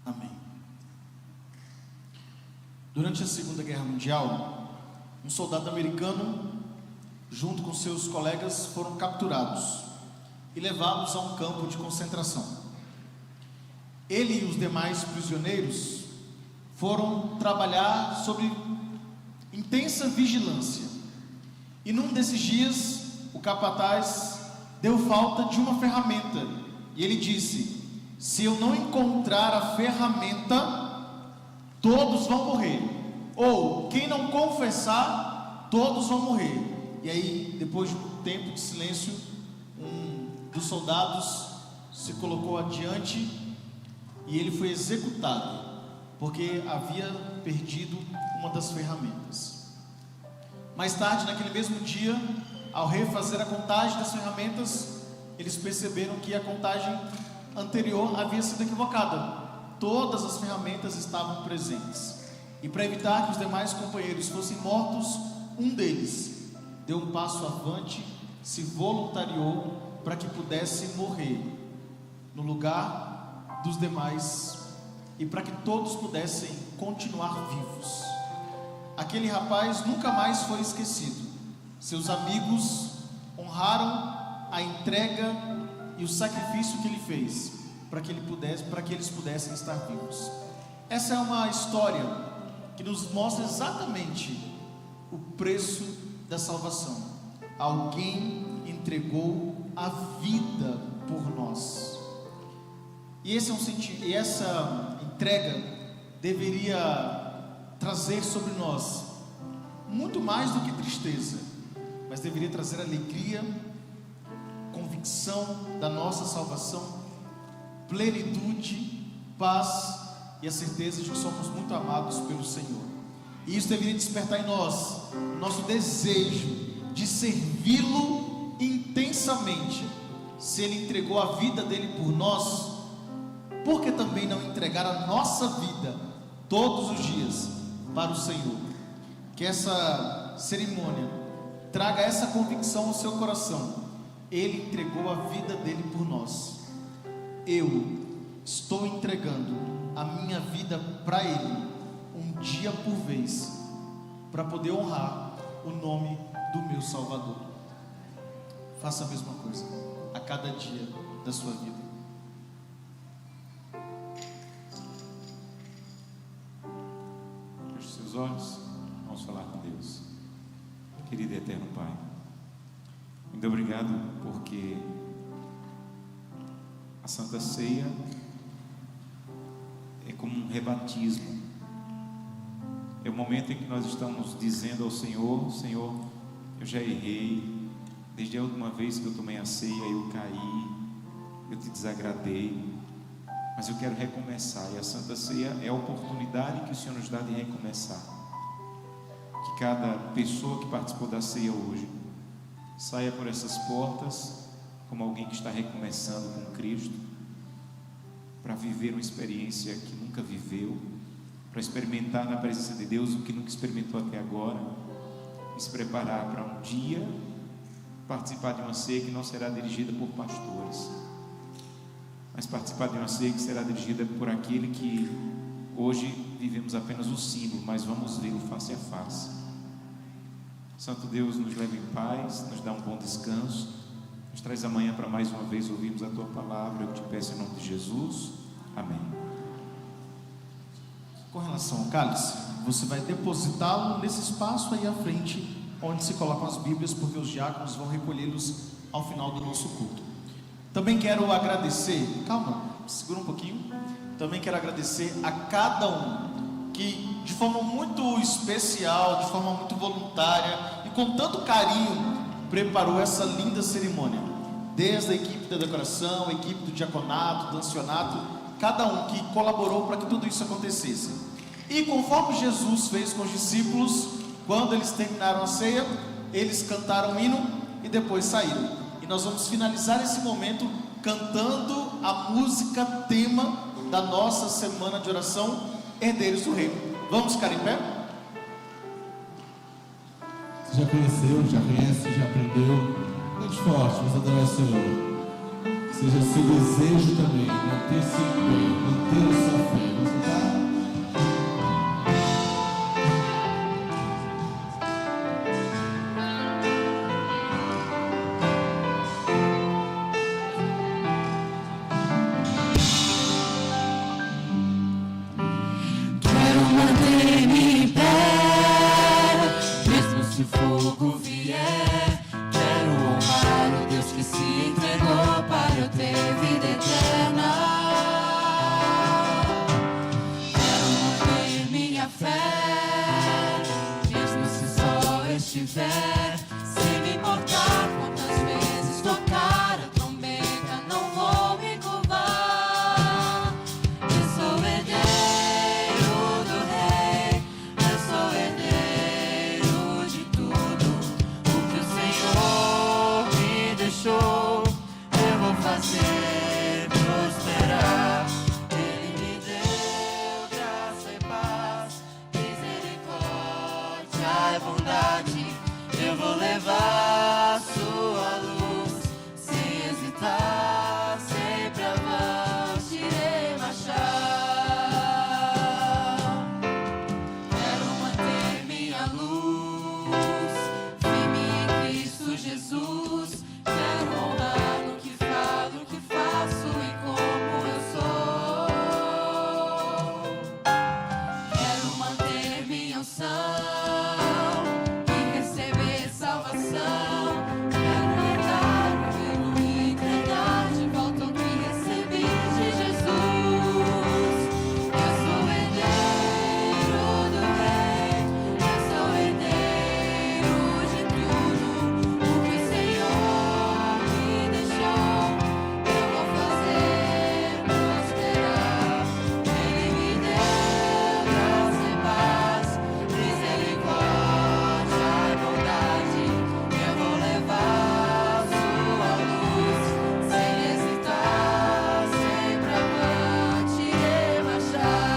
Amém. Durante a Segunda Guerra Mundial, um soldado americano, junto com seus colegas, foram capturados e levados a um campo de concentração. Ele e os demais prisioneiros foram trabalhar sob intensa vigilância. E num desses dias, o capataz deu falta de uma ferramenta. E ele disse: se eu não encontrar a ferramenta, todos vão morrer. Ou, quem não confessar, todos vão morrer. E aí, depois de um tempo de silêncio, um dos soldados se colocou adiante e ele foi executado, porque havia perdido uma das ferramentas. Mais tarde, naquele mesmo dia, ao refazer a contagem das ferramentas, eles perceberam que a contagem anterior havia sido equivocada. Todas as ferramentas estavam presentes. E para evitar que os demais companheiros fossem mortos, um deles deu um passo avante, se voluntariou para que pudesse morrer no lugar dos demais e para que todos pudessem continuar vivos. Aquele rapaz nunca mais foi esquecido. Seus amigos honraram a entrega e o sacrifício que ele fez para que eles pudessem estar vivos. Essa é uma história que nos mostra exatamente o preço da salvação. Alguém entregou a vida por nós. E essa entrega deveria trazer sobre nós muito mais do que tristeza, mas deveria trazer alegria, convicção da nossa salvação, plenitude, paz e a certeza de que somos muito amados pelo Senhor. E isso deveria despertar em nós o nosso desejo de servi-lo intensamente. Se Ele entregou a vida dele por nós, por que também não entregar a nossa vida todos os dias para o Senhor? Que essa cerimônia traga essa convicção ao seu coração. Ele entregou a vida dele por nós. Eu estou entregando a minha vida para Ele, um dia por vez, para poder honrar o nome do meu Salvador. Faça a mesma coisa a cada dia da sua vida. Feche seus olhos, vamos falar com Deus. Querido e eterno Pai, muito obrigado porque a Santa Ceia é como um rebatismo. É o momento em que nós estamos dizendo ao Senhor: Senhor, eu já errei. Desde a última vez que eu tomei a ceia, eu caí, eu te desagradei, mas eu quero recomeçar. E a Santa Ceia é a oportunidade que o Senhor nos dá de recomeçar. Que cada pessoa que participou da ceia hoje saia por essas portas como alguém que está recomeçando com Cristo, para viver uma experiência que nunca viveu, para experimentar na presença de Deus o que nunca experimentou até agora, e se preparar para um dia participar de uma ceia que não será dirigida por pastores, mas participar de uma ceia que será dirigida por aquele que hoje vivemos apenas o símbolo, mas vamos vê-lo face a face. Santo Deus, nos leva em paz, nos dá um bom descanso, nos traz amanhã para mais uma vez ouvirmos a Tua palavra. Eu te peço em nome de Jesus, amém. Com relação ao cálice, você vai depositá-lo nesse espaço aí à frente, onde se colocam as Bíblias, porque os diáconos vão recolhê-los ao final do nosso culto. Também quero agradecer, calma, segura um pouquinho. Também quero agradecer a cada um que de forma muito especial, de forma muito voluntária e com tanto carinho preparou essa linda cerimônia. Desde a equipe da decoração, a equipe do diaconato, do ancianato, cada um que colaborou para que tudo isso acontecesse. E conforme Jesus fez com os discípulos, quando eles terminaram a ceia, eles cantaram o hino e depois saíram. E nós vamos finalizar esse momento cantando a música tema da nossa semana de oração, herdeiros do reino. Vamos ficar em pé? Você já conheceu, já conhece, já aprendeu. Muito forte, vamos adorar o Senhor. Seja seu desejo também, manter-se em pé, manter a sua fé. Vamos cantar? Quero manter-me em pé, mesmo se o fogo vier. Quero honrar o Deus que se entregou para eu ter vida eterna. Quero manter minha fé, mesmo se só estiver. Sem me importar quantas vezes tocar a trombeta, não vou me curvar. Eu sou herdeiro do Rei, eu sou herdeiro de tudo o que o Senhor me deixou. Eu vou fazer prosperar. Ele me deu graça e paz, misericórdia e bondade. Eu vou levar sua luz sem hesitar, sempre avante irei marchar. Quero manter minha luz firme em Cristo Jesus. Quero honrar no que falo, no que faço e como eu sou. Quero manter minha unção e receber salvação. Quero herdar o reino e entregar de volta o que recebi de Jesus. Eu sou herdeiro do Rei, eu sou herdeiro de tudo o que o Senhor me deixou. Eu vou fazer prosperar. Ele me deu graça e paz, misericórdia e bondade. Eu vou levar sua luz sem hesitar, sempre avante irei marchar.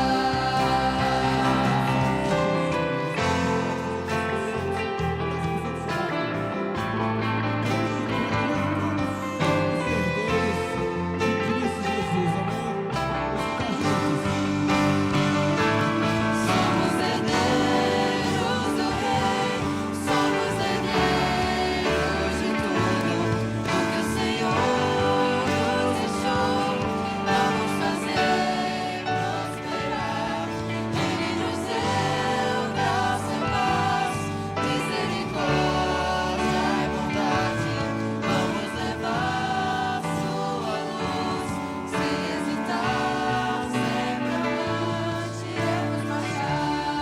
Somos herdeiros do Rei, somos herdeiros de tudo o que o Senhor nos deixou. Vamos fazer prosperar. Ele nos deu graça e paz, misericórdia e bondade. Vamos levar sua luz sem hesitar, sempre avante iremos marchar.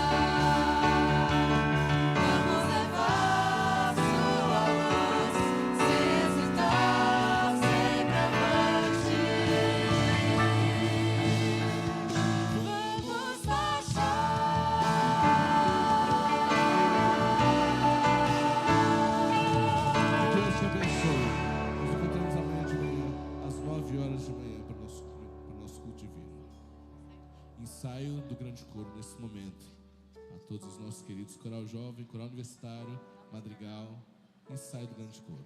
Vamos levar sua luz sem hesitar, sempre avante. Vamos marchar. Deus te abençoe. Nos encontramos amanhã de manhã, às 9 horas de manhã, para o nosso culto divino. Ensaio do grande coro nesse momento. A todos os nossos queridos, coral jovem, coral universitário, madrigal, ensaio do grande coro.